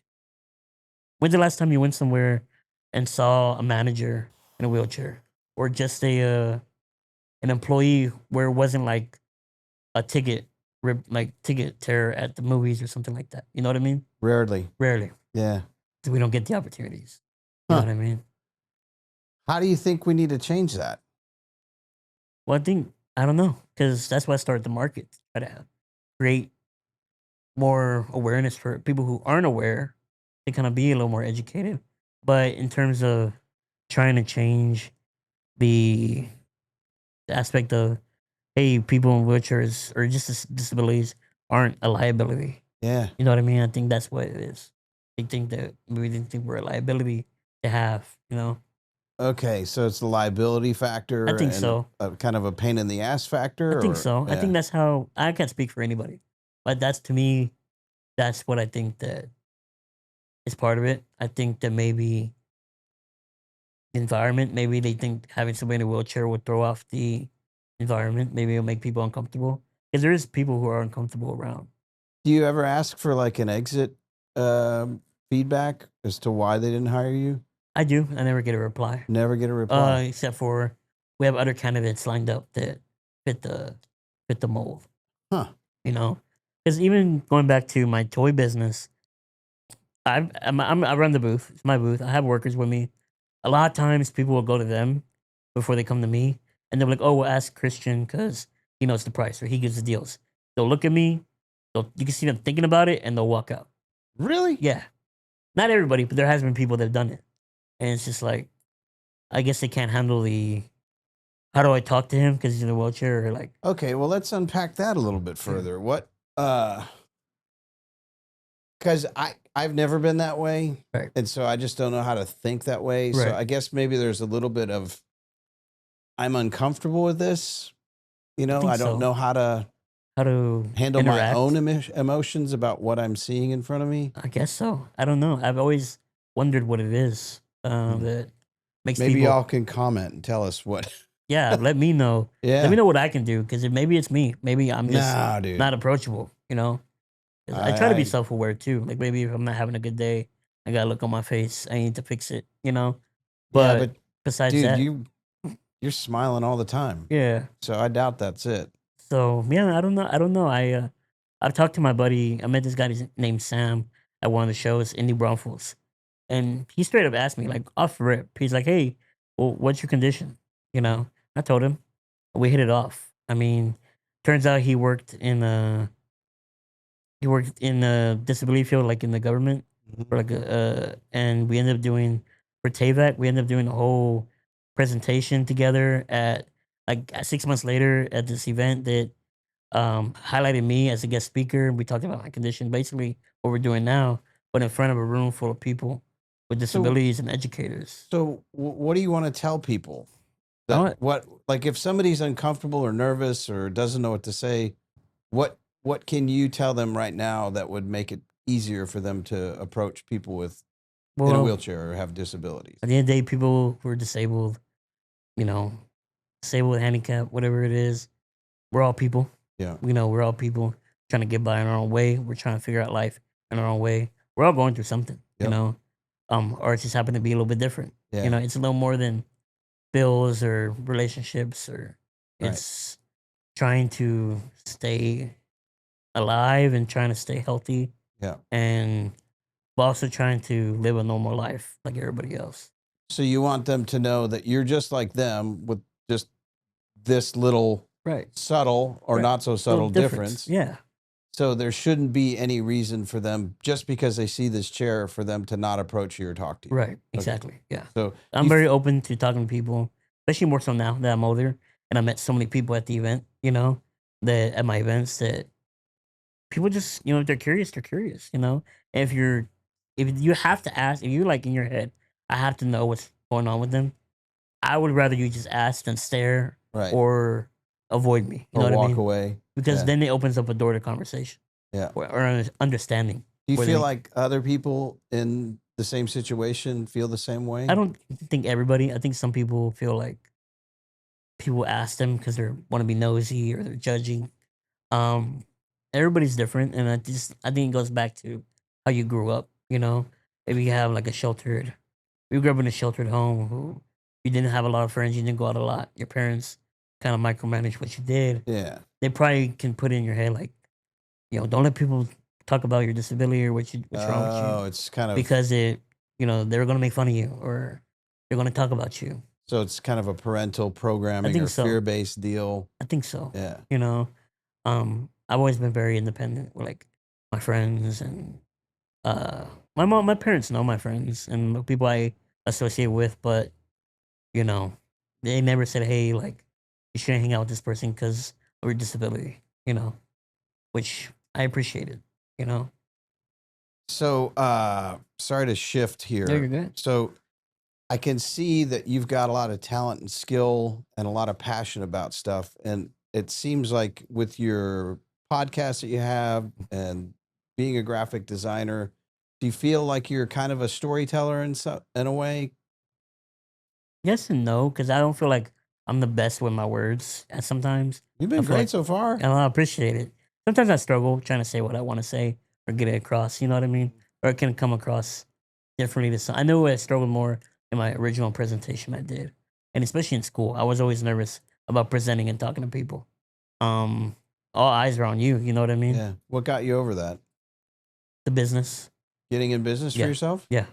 When's the last time you went somewhere and saw a manager in a wheelchair, or just an employee where it wasn't like a ticket tear at the movies or something like that? You know what I mean? Rarely. Rarely. Yeah. We don't get the opportunities. You know Huh. what I mean? How do you think we need to change that? Well, I don't know because that's why I started the market. Try to create more awareness for people who aren't aware to kind of be a little more educated. But in terms of trying to change the aspect of hey, people in wheelchairs or just disabilities aren't a liability. Yeah. You know what I mean? I think that's what it is. They think that we didn't think we're a liability to have. You know, Okay, so it's the liability I factor think and so. a kind of a pain in the ass I factor, think or so. I yeah. think that's how I can't speak for anybody, but that's to me. That's what I think that is part of it. I think that maybe environment. Maybe they think having somebody in a wheelchair would throw off the environment. Maybe it'll make people uncomfortable because there is people who are uncomfortable around. Do you ever ask for like an exit feedback as to why they didn't hire you? I do. I never get a reply. Never get a reply. Except for we have other candidates lined up that fit the fit the mold. Huh. You know, because even going back to my toy business, I run the booth. It's my booth. I have workers with me. A lot of times, people will go to them before they come to me, and they're like, "Oh, we'll ask Christian because he knows the price or he gives the deals." They'll look at me. You can see them thinking about it, and they'll walk out. Really? Yeah, not everybody, but there has been people that have done it, and it's just like I guess they can't handle the how do I talk to him because he's in a wheelchair or like Okay, well let's unpack that a little bit yeah, further. What because I've never been that way, right, and so I just don't know how to think that way. So right. I guess maybe there's a little bit of I'm uncomfortable with this. I think I don't so. know how to How to handle my own interact? emotions about what I'm seeing in front of me. I guess so. I don't know. I've always wondered what it is Hmm. that makes Maybe people. y'all can comment and tell us what. Yeah, let me know. Let me Yeah. know what I can do because maybe it's me. Maybe I'm just Nah, dude. not approachable. You know, 'cause I try to be I self aware too. Like maybe if I'm not having a good day, I gotta look on my face. I need to fix it. You know, yeah, but but besides dude, that, you're smiling all the time. yeah. So I doubt that's it. So yeah, I don't know. I don't know. I've talked to my buddy. I met this guy named Sam at one of the shows, Indie Brownfuls, and he straight up asked me like off rip. He's like, "Hey, well, what's your condition?" You know, I told him. We hit it off. I mean, turns out he worked in the disability field, like in the government, for Mhm. like and we ended up doing for TAVAC. We ended up doing a whole presentation together at like 6 months later at this event that highlighted me as a guest speaker. We talked about my condition, basically what we're doing now, but in front of a room full of people with So disabilities and educators. what do you want to tell people? I What like if somebody's uncomfortable or nervous or doesn't know what to say, what can you tell them right now that would make it easier for them to approach people with in a well, wheelchair or have disabilities? at the end of the day, people who are disabled, you know, disabled, handicap, whatever it is, we're all people. Yeah. We're all people trying to get by in our own way. We're trying to figure out life in our own way. We're all going through something, Yep. or it just happened to be a little bit different. Yeah. It's a little more than bills or relationships, or Right. it's trying to stay alive and trying to stay healthy, Yeah. and but also trying to live a normal life like everybody else. So you want them to know that you're just like them with just this little Right. subtle or Right. not so Little subtle difference. Yeah. So there shouldn't be any reason for them just because they see this chair for them to not approach you or talk to you. Right. Exactly. Yeah. So I'm you very open to talking to people, especially more so now that I'm older and I met so many people at the event, that at my events that people just, if they're curious, they're curious, And if you have to ask, if you're like in your head, I have to know what's going on with them. I would rather you just ask than stare right. or avoid me. You Or know what I walk mean? away. Because Yeah. then it opens up a door to conversation Yeah. or understanding. Do you where feel they- like other people in the same situation feel the same way? I don't think everybody. I think some people feel like people ask them because they want to be nosy or they're judging. Um, Everybody's different, and I think it goes back to how you grew up. If you have like you grew up in a sheltered home, who you didn't have a lot of friends, you didn't go out a lot. Your parents kind of micromanaged what you did. Yeah. They probably can put in your head like, don't let people talk about your disability or what's wrong with Oh, you it's kind of because they're gonna make fun of you or they're gonna talk about you. so it's kind of a parental programming think or so. fear-based deal. I think so. Yeah. I've always been very independent with like my friends and my parents know my friends and the people I associate with, but you know, they never said, "Hey, like you shouldn't hang out with this person because of your disability," which I appreciated. You know, So, sorry to shift no, you're here. good. So, I can see that you've got a lot of talent and skill and a lot of passion about stuff. And it seems like with your podcast that you have and being a graphic designer, do you feel like you're kind of a storyteller in a way? Yes and no, because I don't feel like I'm the best with my words. And sometimes You've I been feel great like, so far. and I appreciate it. Sometimes I struggle trying to say what I want to say or get it across. You know what I mean? Or it can come across differently to some. I know I struggled more in my original presentation I did, and especially in school, I was always nervous about presenting and talking to people. Um, all eyes are on you. You know what I mean? Yeah. What got you over that? The business, Getting in business for Yeah. yourself? yeah.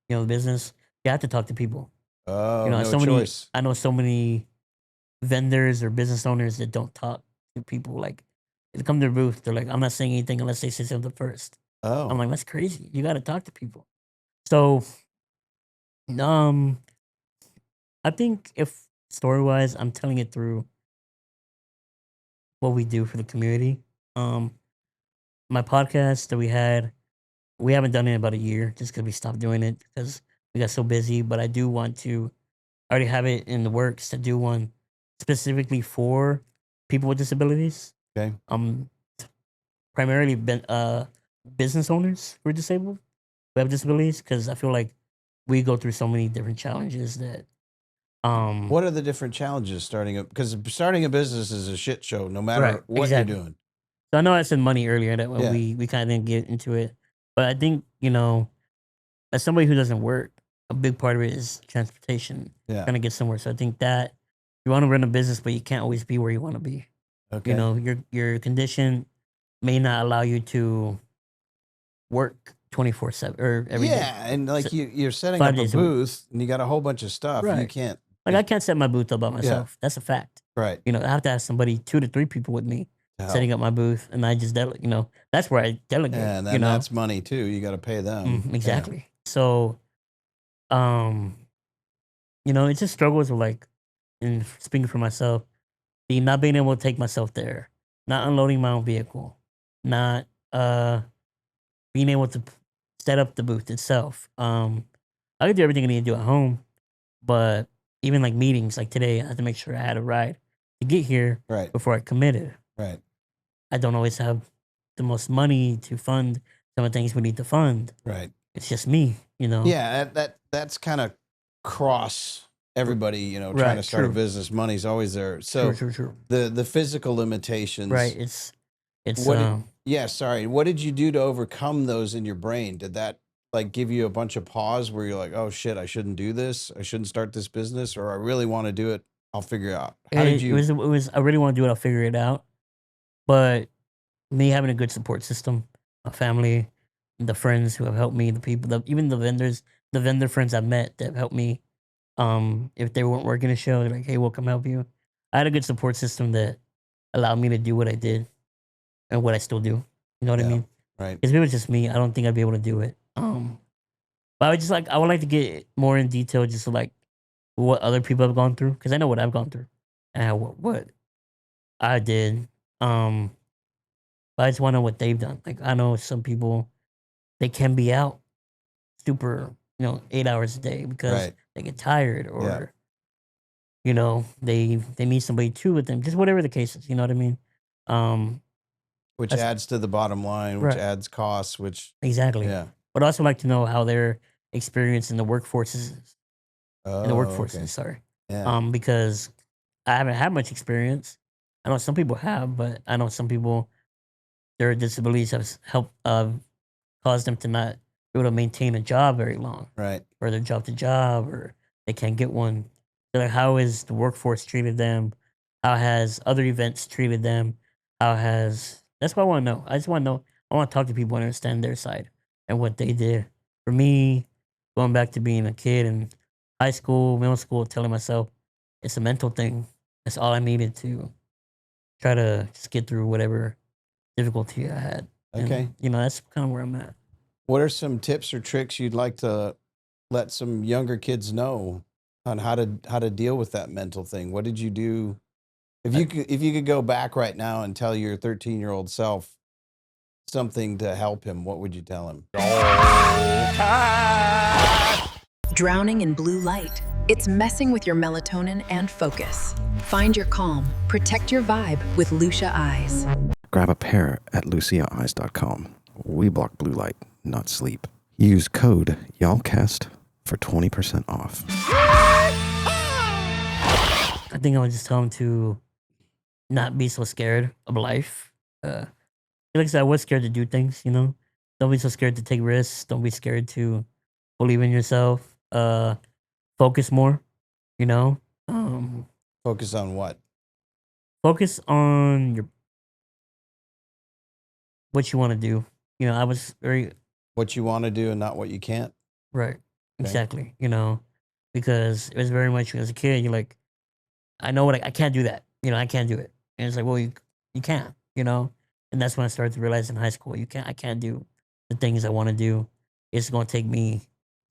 The business. You have to talk to people. Oh, No no choice. I know so many vendors or business owners that don't talk to people. Like, they come to their booth, they're like, "I'm not saying anything unless they say something first." I'm Oh, like, "That's crazy. You got to talk to people." So, um, I think if story wise, I'm telling it through what we do for the community. Um, my podcast that we haven't done it in about a year just because we stopped doing it because we got so busy. But I do want to. I already have it in the works to do one specifically for people with disabilities. okay. Primarily business owners who are disabled, who have disabilities, because I feel like we go through so many different challenges that What are the different challenges starting up? Because starting a business is a shit show, no matter Right, what exactly. you're doing. So I know I said money earlier that Yeah. we kind of didn't get into it, but I think as somebody who doesn't work, a big part of it is transportation, Yeah. trying to get somewhere. So I think that you want to run a business, but you can't always be where you want to be. Okay. Your condition may not allow you to work 24/7 or every day. Yeah, and like So- you're setting 5 up a days a week. booth and you got a whole bunch of stuff. You Right. can't. Like I can't set my booth up by myself. That's a fact. Right. I have to have somebody 2 to 3 people with me to setting help. up my booth, and I just that's where I delegate. Yeah, and then that's money too. You got to pay them. Yeah. Exactly. So, it's just struggles with like, in speaking for myself, not being able to take myself there, not unloading my own vehicle, not being able to set up the booth itself. I can do everything I need to do at home, but even like meetings, like today, I had to make sure I had a ride to get here Right. before I committed. Right. I don't always have the most money to fund some of the things we need to fund. Right. It's just me, you know. Yeah, that's kind of cross everybody, you know, trying to Right. start a True. business. Money's always there. So True. the physical limitations. Right. It's What yeah, sorry. What did you do to overcome those in your brain? Did that like give you a bunch of pause where you're like, "Oh shit, I shouldn't do this. I shouldn't start this business, or I really want to do it. I'll figure it out." How did it you was it was I really want to do it. I'll figure it out. But me having a good support system, a family, the friends who have helped me, the people, even the vendors, the vendor friends I've met that have helped me. If they weren't working a show, they're like, "Hey, we'll come help you." I had a good support system that allowed me to do what I did and what I still do. You know what I Yeah, mean? right. If it was just me, I don't think I'd be able to do it. But I would like to get more in detail, just like what other people have gone through, because I know what I've gone through and what I did. Um, but I just want to know what they've done. Like I know some people, they can be out super, 8 hours a day because Right. they get tired or they need somebody too with them. Just whatever the case is, you know what I mean? Um, Which that's adds to the bottom line, which right, adds costs, which exactly. yeah. But I also like to know how their experience in the Oh, workforce okay. is. Sorry, Yeah. because I haven't had much experience. I know some people have, but I know some people their disabilities have helped cause them to not be able to maintain a job very long, Right. or their job to job, or they can't get one. So like, how has the workforce treated them? How has other events treated them? How has that's what I want to know. I just want to know. I want to talk to people and understand their side and what they did. For me, going back to being a kid in high school, middle school, telling myself it's a mental thing. That's all I needed to try to just get through whatever difficulty I had. Okay. And that's kind of where I'm at. What are some tips or tricks you'd like to let some younger kids know on how to deal with that mental thing? What did you do? If you could go back right now and tell your 13-year-old self something to help him, what would you tell him? Drowning in blue light. It's messing with your melatonin and focus. Find your calm. Protect your vibe with Lucia Eyes. Grab a pair at luciaeyes.com. We block blue light, not sleep. Use code YALLCAST for 20% off. I think I would just tell him to not be so scared of life. Like I said, I was scared to do things, Don't be so scared to take risks. Don't be scared to believe in yourself. Focus more, you know. Focus on what? Focus on what you want to do. I was very What you want to do and not what you can't. right. Okay. Exactly. Because it was very much as a kid, you're like, I know what I can't do that. I can't do it. And it's like, well, you can't, And that's when I started to realize in high school, I can't do the things I want to do. It's going to take me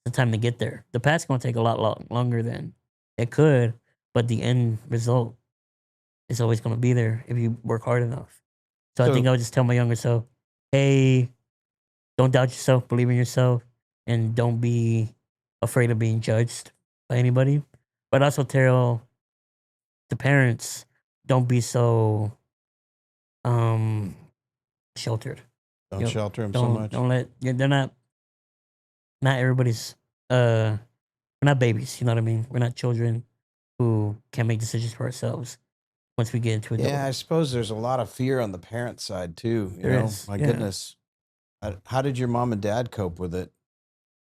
the time to get there. The path's going to take a lot longer than it could, but the end result is always going to be there if you work hard enough. So I think I would just tell my younger self, hey, don't doubt yourself, believe in yourself, and don't be afraid of being judged by anybody. But also tell the parents, don't be so sheltered. Don't shelter him so Don't much. don't let they're not everybody's we're not babies, you know what I mean? We're not children who can't make decisions for ourselves once we get into adulthood. Yeah, I suppose there's a lot of fear on the parent side too. There is, My yeah. goodness. How did your mom and dad cope with it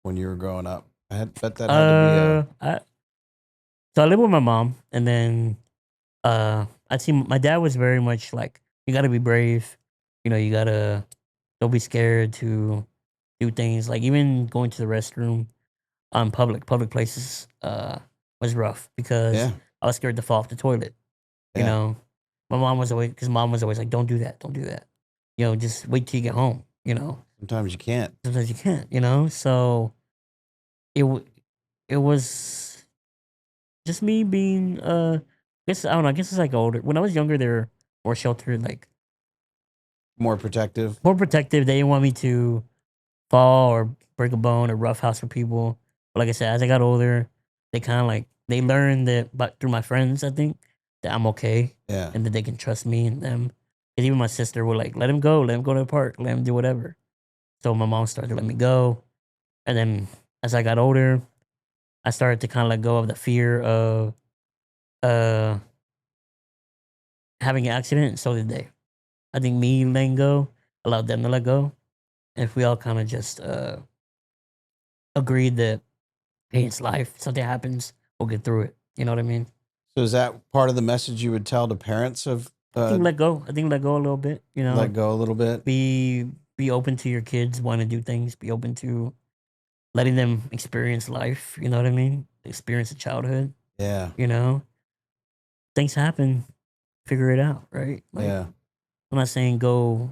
when you were growing up? Bet that had to be a So I live with my mom, and then I see my dad was very much like, you gotta be brave, you gotta don't be scared to do things. Like even going to the restroom on public places was rough because yeah. I was scared to fall off the toilet. You Yeah. know, mom was always like, don't do that, don't do that. Just wait till you get home. Sometimes you can't. Sometimes you can't. So it was just me being I don't know. I guess it's like older. When I was younger, they were more sheltered, like More protective. more protective. They didn't want me to fall or break a bone or roughhouse for people. But like I said, as I got older, they kind of like they learn that, but through my friends, I think that I'm okay Yeah. and that they can trust me and them. Because even my sister will like, let him go to the park, let him do whatever. So my mom started to let me go, and then as I got older, I started to kind of let go of the fear of uh having an accident. So did they. I think me letting go allowed them to let go. And if we all kind of just agreed that, hey, it's life. Something happens, we'll get through it. You know what I mean? So is that part of the message you would tell to parents of I think let go. I think let go a little bit. You let know, go a little bit? be open to your kids wanting to do things. Be open to letting them experience life. You know what I mean? Experience a childhood. Yeah. You know, things happen. Figure it out, right? Like Yeah. I'm not saying go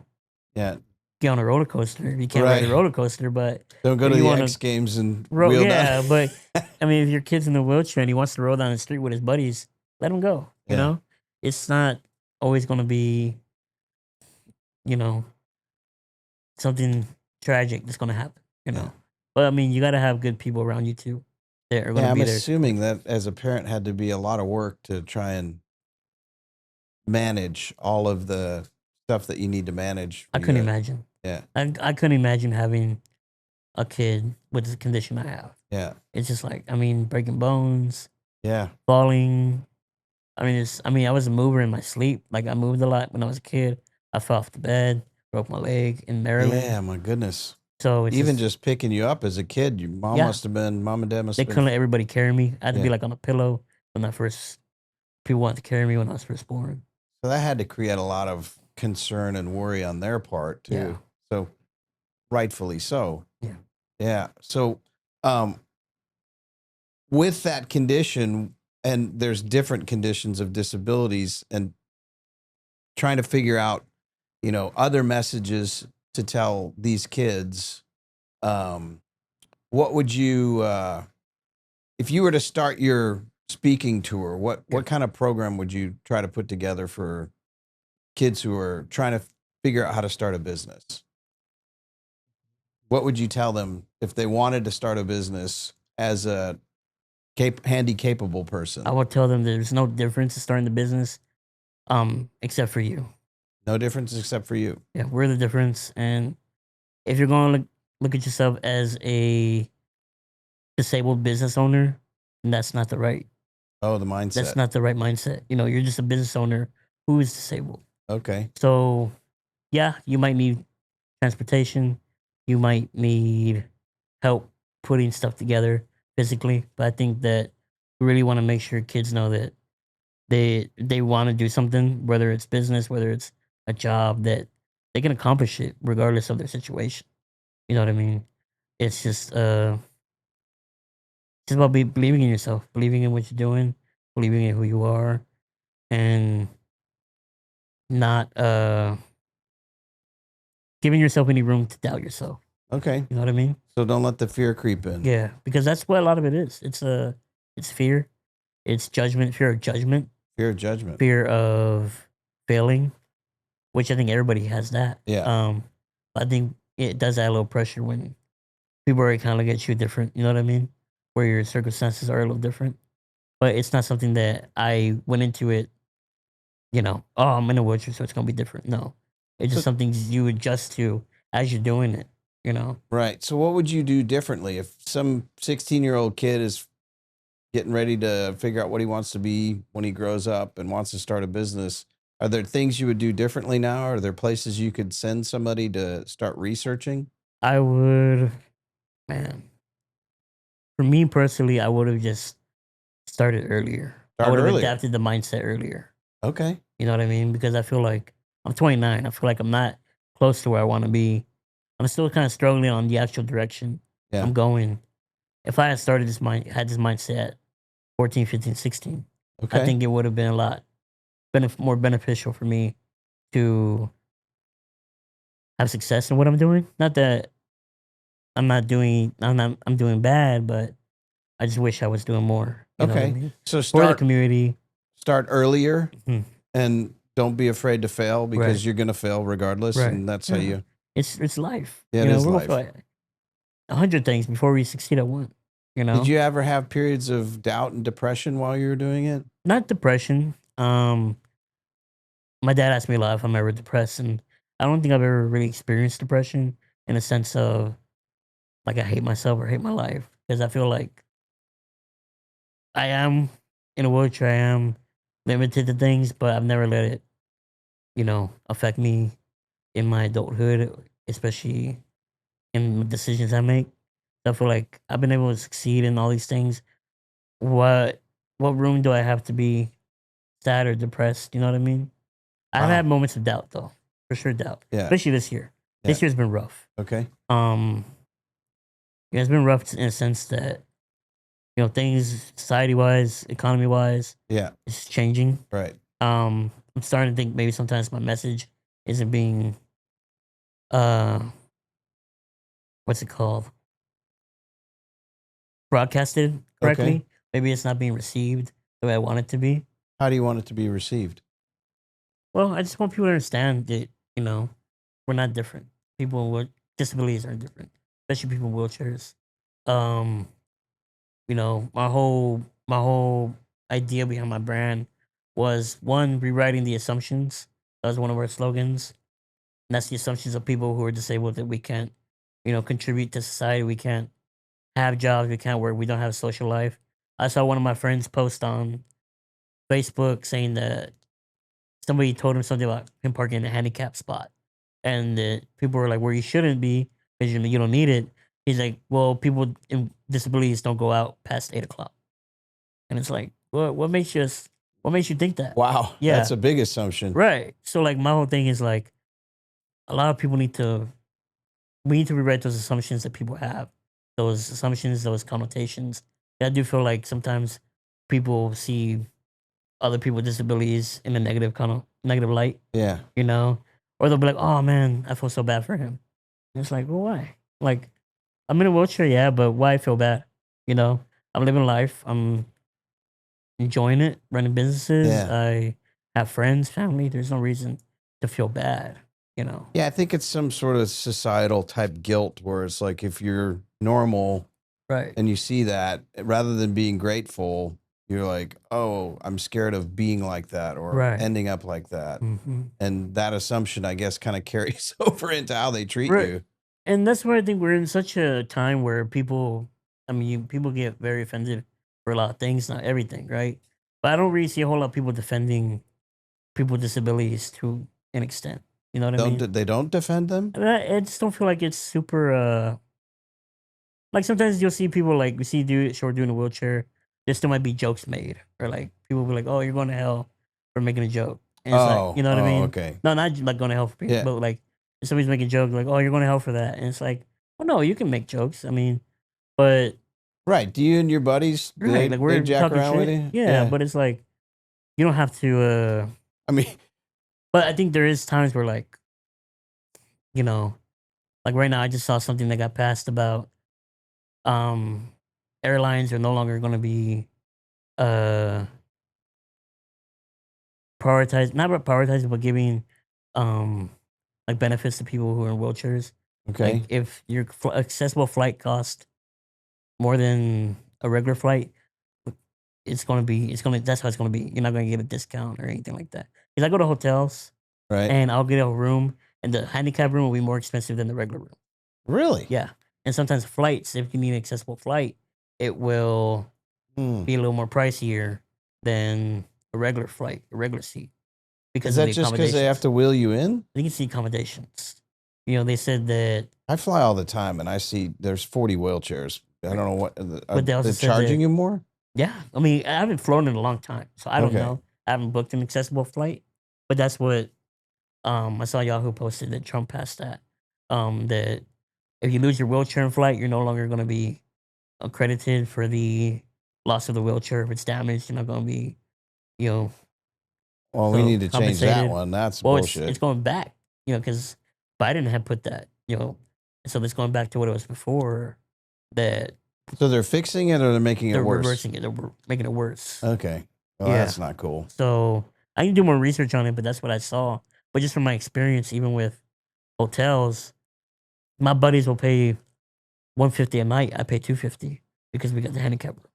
Yeah. get on a roller coaster. You can't ride a Right. roller coaster, but Don't go if to you the want X to Games and roll, wheel down. yeah. But I mean, if your kid's in a wheelchair and he wants to roll down the street with his buddies, let him go. You Yeah. know, it's not always going to be, you know, something tragic that's going to happen. You Yeah. know, but I mean, you got to have good people around you too that are going Yeah, to I'm be there. assuming that as a parent had to be a lot of work to try and manage all of the stuff that you need to manage. I You couldn't got- imagine. Yeah. I couldn't imagine having a kid with the condition I have. Yeah. It's just like, I mean, breaking bones, Yeah. falling. I was a mover in my sleep. Like I moved a lot when I was a kid. I fell off the bed, broke my leg in Maryland. Yeah. My goodness. So it's Even just, just picking you up as a kid, your mom yeah, mom and dad must they have couldn't been. let everybody carry me. I had to be Yeah. like on a pillow when I first, people wanted to carry me when I was first born. So that had to create a lot of concern and worry on their part too. Yeah. So rightfully so. Yeah. Yeah. So um with that condition, and there's different conditions of disabilities, and trying to figure out, other messages to tell these kids, um what would you if you were to start your speaking tour, what kind of program would you try to put together for kids who are trying to figure out how to start a business? What would you tell them if they wanted to start a business as a handy capable person? I would tell them there's no difference in starting the business, except for you. No difference except for you. Yeah, we're the difference. And if you're going to look at yourself as a disabled business owner, then that's not the right. Oh, the mindset. That's not the right mindset. You know, you're just a business owner who is disabled. Okay. So, yeah, you might need transportation. You might need help putting stuff together physically. But I think that we really want to make sure kids know that they want to do something, whether it's business, whether it's a job, that they can accomplish it regardless of their situation. You know what I mean? It's just about believing in yourself, believing in what you're doing, believing in who you are, and not giving yourself any room to doubt yourself. Okay. You know what I mean? So don't let the fear creep in. Yeah, because that's what a lot of it is. It's fear, it's judgment, fear of judgment, Fear of judgment. fear of failing, which I think everybody has that. Yeah. But I think it does add a little pressure when people are kind of look at you different. You know what I mean? Where your circumstances are a little different. But it's not something that I went into it, oh, I'm in a wheelchair, so it's gonna be different. No. It's just So- something you adjust to as you're doing it, you know? Right. So what would you do differently if some 16-year-old kid is getting ready to figure out what he wants to be when he grows up and wants to start a business? Are there things you would do differently now? Are there places you could send somebody to start researching? I would, man. For me personally, I would have just started earlier. I Start would have earlier. adapted the mindset earlier. Okay. You know what I mean? Because I feel like I'm 29. I feel like I'm not close to where I want to be. I'm still kind of struggling on the actual direction Yeah. I'm going. If I had started had this mindset at 14, 15, 16, Okay. I think it would have been a lot more beneficial for me to have success in what I'm doing. Not that I'm doing bad, but I just wish I was doing more. You know what I Okay. mean? So For the start community. earlier Mhm. and don't be afraid to fail because Right. you're going to fail regardless. Right. And that's how Yeah. you, It's life. Yeah, it is we're life. gonna feel like 100 things before we succeed at one. You Did know, you ever have periods of doubt and depression while you were doing it? not depression. My dad asked me a lot if I'm ever depressed, and I don't think I've ever really experienced depression in a sense of like I hate myself or hate my life because I feel like I am in a wheelchair. I am limited to things, but I've never let it, affect me in my adulthood, especially in the decisions I make. I feel like I've been able to succeed in all these things. What what room do I have to be sad or depressed? You know what I mean? I've Wow. had moments of doubt though, for sure doubt, Yeah. especially this year. Yeah. This year's been rough. Okay. Yeah, it's been rough in a sense that things society wise, economy wise, Yeah. it's changing. Right. I'm starting to think maybe sometimes my message isn't being uh what's it called broadcasted correctly. Okay. Maybe it's not being received the way I want it to be. How do you want it to be received? Well, I just want people to understand that we're not different. People with disabilities are different, especially people in wheelchairs. Um, my whole idea behind my brand was one rewriting the assumptions. That was one of our slogans. And that's the assumptions of people who are disabled that we can't, contribute to society. We can't have jobs. We can't work. We don't have a social life. I saw one of my friends post on Facebook saying that somebody told him something about him parking in a handicap spot, and people were like, "Where you shouldn't be because you don't need it." He's like, "Well, people in disabilities don't go out past 8 o'clock," and it's like, what makes you think that? Wow. Yeah, That's a big assumption. right. So like, my whole thing is like, a lot of people we need to rewrite those assumptions that people have, those assumptions, those connotations. And I do feel like sometimes people see other people with disabilities in a negative light, Yeah. or they'll be like, "Oh man, I feel so bad for him." And it's like, well, why? Like, I'm in a wheelchair, yeah, but why I feel bad? I'm living life. I'm enjoying it, running businesses. Yeah. I have friends, family. There's no reason to feel bad. Yeah. I think it's some sort of societal type guilt where it's like if you're normal Right. and you see that, rather than being grateful, you're like, oh, I'm scared of being like that or Right. ending up like that. hmm And that assumption, I guess, kind of carries over into how they treat Right. you. And that's why I think we're in such a time where people get very offended for a lot of things, not everything, right? But I don't really see a whole lot of people defending people with disabilities to an extent. You know what I mean? They don't defend them? I just don't feel like it's super. Like sometimes you'll see people like we see dude short doing a wheelchair. There still might be jokes made, or like people will be like, "Oh, you're going to hell for making a joke," and it's like, you know what I mean? Okay. No, not like going to hell for people, Yeah. but like if somebody's making a joke, like, "Oh, you're going to hell for that," and it's like, well, no, you can make jokes. I mean, but Right. Do you and your buddies, do right, like they we're jack talking around with shit, you? yeah, but it's like you don't have to. I mean, But I think there is times where you know, like right now, I just saw something that got passed about um airlines are no longer going to be uh not about prioritizing, but giving um like benefits to people who are in wheelchairs. Like okay. if your accessible flight costs more than a regular flight, that's how it's gonna be. You're not gonna get a discount or anything like that. Because I go to hotels Right. and I'll get a room, and the handicap room will be more expensive than the regular room. Really? Yeah, and sometimes flights, if you need an accessible flight, it will Hmm. be a little more pricier than a regular flight, a regular seat, because Is of that the just because they have accommodations. to wheel you in? You can see accommodations. They said that, I fly all the time and I see there's 40 wheelchairs. I don't know what, but they also they're said charging that, you more? yeah. I mean, I haven't flown in a long time, so I don't Okay. know. I haven't booked an accessible flight, but that's what I saw Yahoo posted that Trump passed that. That if you lose your wheelchair in flight, you're no longer going to be accredited for the loss of the wheelchair. If it's damaged, you're not going to be, you know, Well, we so need to change that compensated. one. That's Well, it's bullshit. going back, because Biden had put that, so it's going back to what it was before. That So they're fixing it or they're making it they're worse? reversing it. They're making it worse. Okay. Well, Yeah. that's not cool. So I can do more research on it, but that's what I saw. But just from my experience, even with hotels, my buddies will pay $150 a night. I pay $250 because we got the handicap room.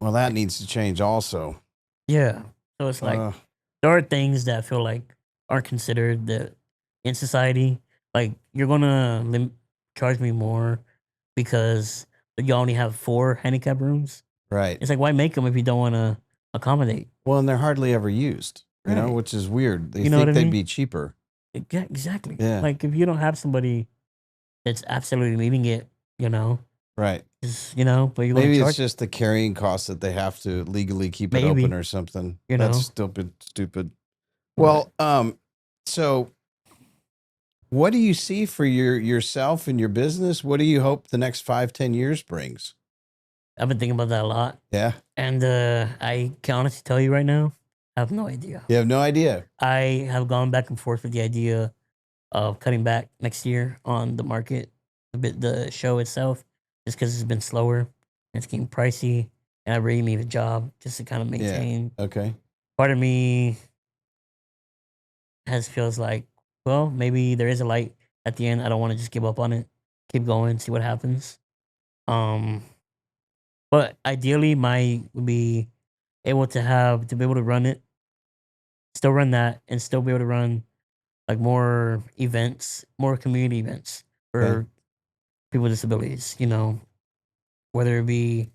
Well, that needs to change also. Yeah. So it's like Uh, there are things that I feel like aren't considered that in society. Like you're gonna charge me more because you only have 4 handicap rooms. right. It's like why make them if you don't want to accommodate? Well, and they're hardly ever used, Right. which is weird. They You know what think I they'd mean? be cheaper. Exactly. Yeah. Like if you don't have somebody that's absolutely needing it, Right. just but you're gonna Maybe it's charge just the carrying cost that they have to legally keep it maybe open or something. you That's know. stupid. But Well, so what do you see for yourself and your business? What do you hope the next 5-10 years brings? I've been thinking about that a lot, Yeah. and I can honestly tell you right now, I have no idea. You have no idea. I have gone back and forth with the idea of cutting back next year on the market, the show itself, just because it's been slower and it's getting pricey, and I really need a job just to kind of Yeah. maintain. Okay. Part of me feels like, well, maybe there is a light at the end. I don't want to just give up on it. Keep going, see what happens. Um, but ideally, my would be able to be able to run it, still run that, and still be able to run like more events, more community events Okay. for people with disabilities. Whether it be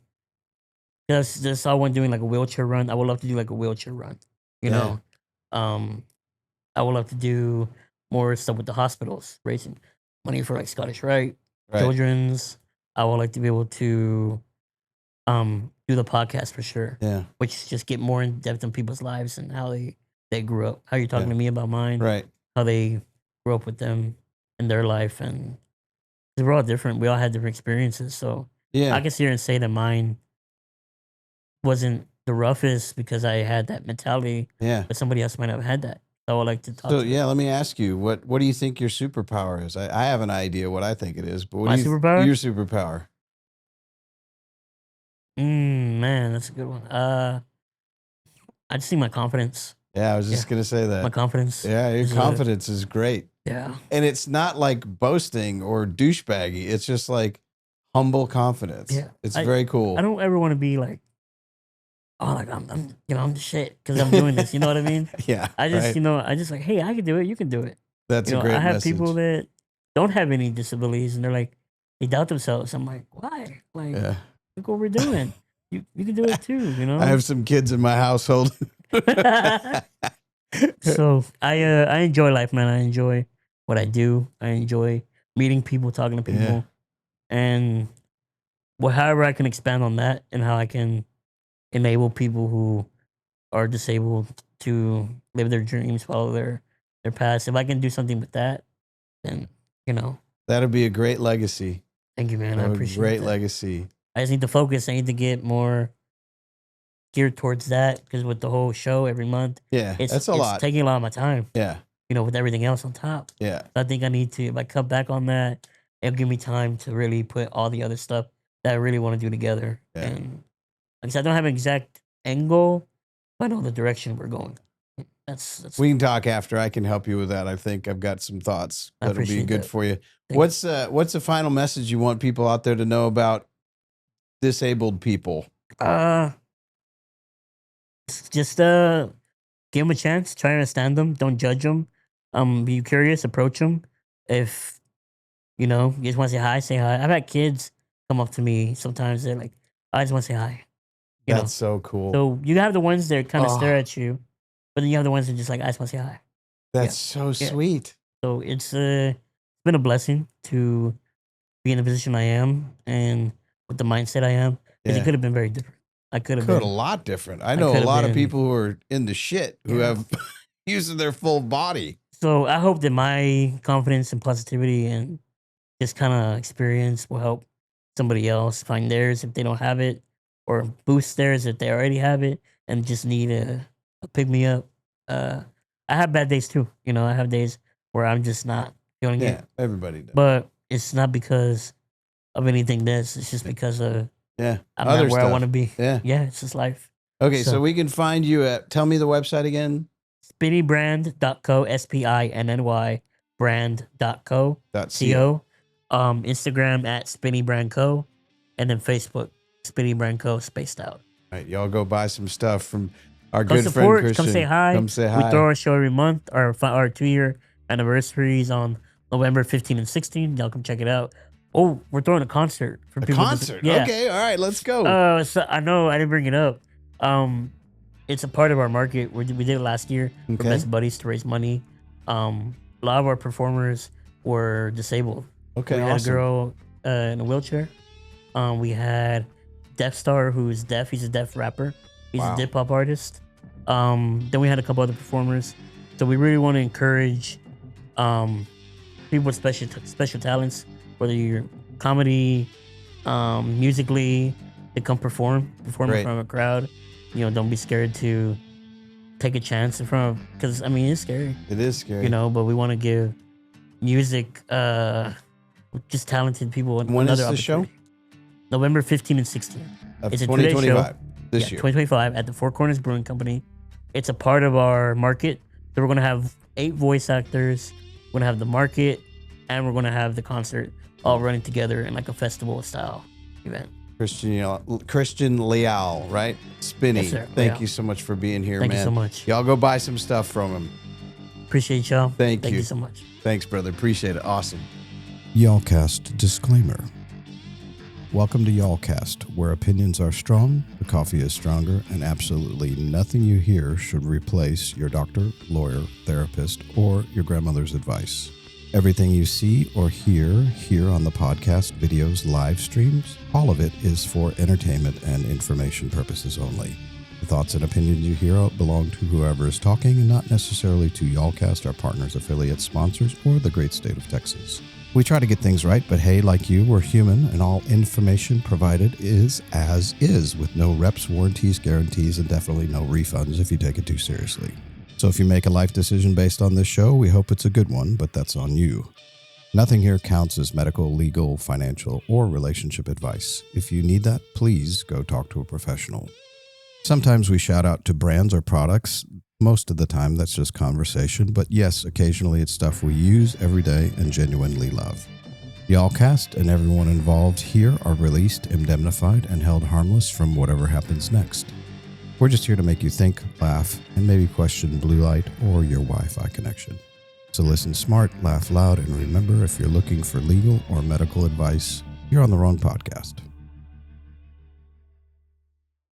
just someone doing like a wheelchair run. I would love to do like a wheelchair run. You Yeah. know, um, I would love to do more stuff with the hospitals, raising money for like Scottish Rite, Right. children's. I would like to be able to do the podcast for sure, Yeah. which just get more in depth in people's lives and how they grew up. How you're talking Yeah. to me about mine, Right. how they grew up with them in their life, and 'cause we're all different. We all had different experiences, so Yeah. I can sit here and say that mine wasn't the roughest because I had that mentality, Yeah. but somebody else might have had that. So I would like to talk So to them. yeah, let me ask you, what do you think your superpower is? I have an idea what I think it is, but what My do you superpower? your superpower? Man, that's a good one. I just see my confidence. Yeah, I was just gonna say My that. confidence. Yeah, your is confidence is great. Yeah. And it's not like boasting or douchebaggy. It's just like humble confidence. Yeah. It's very cool. I don't ever want to be like, oh, like I'm the shit because I'm doing this. You know what I mean? Yeah. I just, right. I just like, hey, I can do it. You can do it. That's a great I have message. people that don't have any disabilities and they're like, they doubt themselves. I'm like, why? Like, Yeah. look what we're doing. You can do it too. I have some kids in my household. So I enjoy life, man. I enjoy what I do. I enjoy meeting people, talking to people, Yeah. and however I can expand on that and how I can enable people who are disabled to live their dreams, follow their paths. If I can do something with that, then That'd be a great legacy. thank you, man. I A appreciate great that. legacy. I just need to focus. I need to get more geared towards that because with the whole show every month, Yeah. That's a it's lot. taking a lot of my time. Yeah. With everything else on top. Yeah. So I think I need to, if I cut back on that, it'll give me time to really put all the other stuff that I really want to do together. Yeah. And like I said, I don't have an exact end goal, but I know the direction we're going. That's We can talk after. I can help you with that. I think I've got some thoughts I that'll be appreciate good that. for you. Thank What's the final message you want people out there to know about disabled people? Just give them a chance, try to understand them, don't judge them. Be curious, approach them. If you just want to say hi. I've had kids come up to me sometimes. They're like, I just want to say hi. You know, That's so cool. so you have the ones that kind of stare Oh. at you, but then you have the ones that just like, I just want to say hi. That's so Yeah. sweet. So it's been a blessing to be in the position I am and with the mindset I am. Because Yeah. it could have been very different. I could have A been. lot different. I know a could've lot of been- people who are into shit who Yeah. have using their full body. So I hope that my confidence and positivity and this kind of experience will help somebody else find theirs if they don't have it, or boost theirs if they already have it and just need a pick me up. I have bad days too. I have days where I'm just not feeling Yeah, it, everybody does. but it's not because of anything. It's just because of Yeah. I'm Other not where I stuff. want to be. Yeah. Yeah, it's just life. Okay, so So- we can find you at, tell me the website again. Spinnybrand.co, SPINNY brand.co. .co. CO. Instagram at SpinnyBrandCo. and then Facebook, Spinny Brand Co. Spaced Out. All right, y'all go buy some stuff from our Come good friend support, Christian. come say hi. Come say We hi. throw our show every month. Our 2-year anniversaries on November 15 and 16. Y'all come check it out. Oh, we're throwing a concert for A people. concert. Yeah. Okay, all right, let's go. So I know I didn't bring it up. It's a part of our market. We did it last year for Okay. Best Buddies to raise money. A lot of our performers were disabled. Okay, We had awesome. a girl in a wheelchair. We had Deaf Star, who is deaf. He's a deaf rapper. He's Wow. a dip hop artist. Then we had a couple other performers. So we really want to encourage people with special talents, whether you're comedy, musically, to come perform in Great. front of a crowd. You know, don't be scared to take a chance in front of, because I mean it's scary, It is scary. you know. But we want to give music, just talented people When is another the show? opportunity. November 15 and 16. Of It's a 2-day 2025. show. This Yeah, year. 2025 at the Four Corners Brewing Company. It's a part of our market. So we're gonna have 8 voice actors. We're gonna have the market, and we're gonna have the concert all running together in like a festival style event. Christian Leal, right? Spinny. Yes, sir. Thank Leal. you so much for being here, Thank man. you so much. Y'all go buy some stuff from him. Appreciate y'all. Thank you. you so much. Thanks, brother. Appreciate it. Awesome. YALLCAST disclaimer. Welcome to YALLCAST, where opinions are strong, the coffee is stronger, and absolutely nothing you hear should replace your doctor, lawyer, therapist, or your grandmother's advice. Everything you see or hear here on the podcast, videos, live streams, all of it is for entertainment and information purposes only. The thoughts and opinions you hear belong to whoever is talking and not necessarily to YALLCAST, our partners, affiliates, sponsors, or the great state of Texas. We try to get things right, but hey, like you, we're human, and all information provided is as is, with no reps, warranties, guarantees, and definitely no refunds if you take it too seriously. So if you make a life decision based on this show, we hope it's a good one, but that's on you. Nothing here counts as medical, legal, financial, or relationship advice. If you need that, please go talk to a professional. Sometimes we shout out to brands or products. Most of the time, that's just conversation. But yes, occasionally it's stuff we use every day and genuinely love. YALLCAST and everyone involved here are released, indemnified, and held harmless from whatever happens next. We're just here to make you think, laugh, and maybe question blue light or your Wi-Fi connection. So listen smart, laugh loud, and remember, if you're looking for legal or medical advice, you're on the wrong podcast.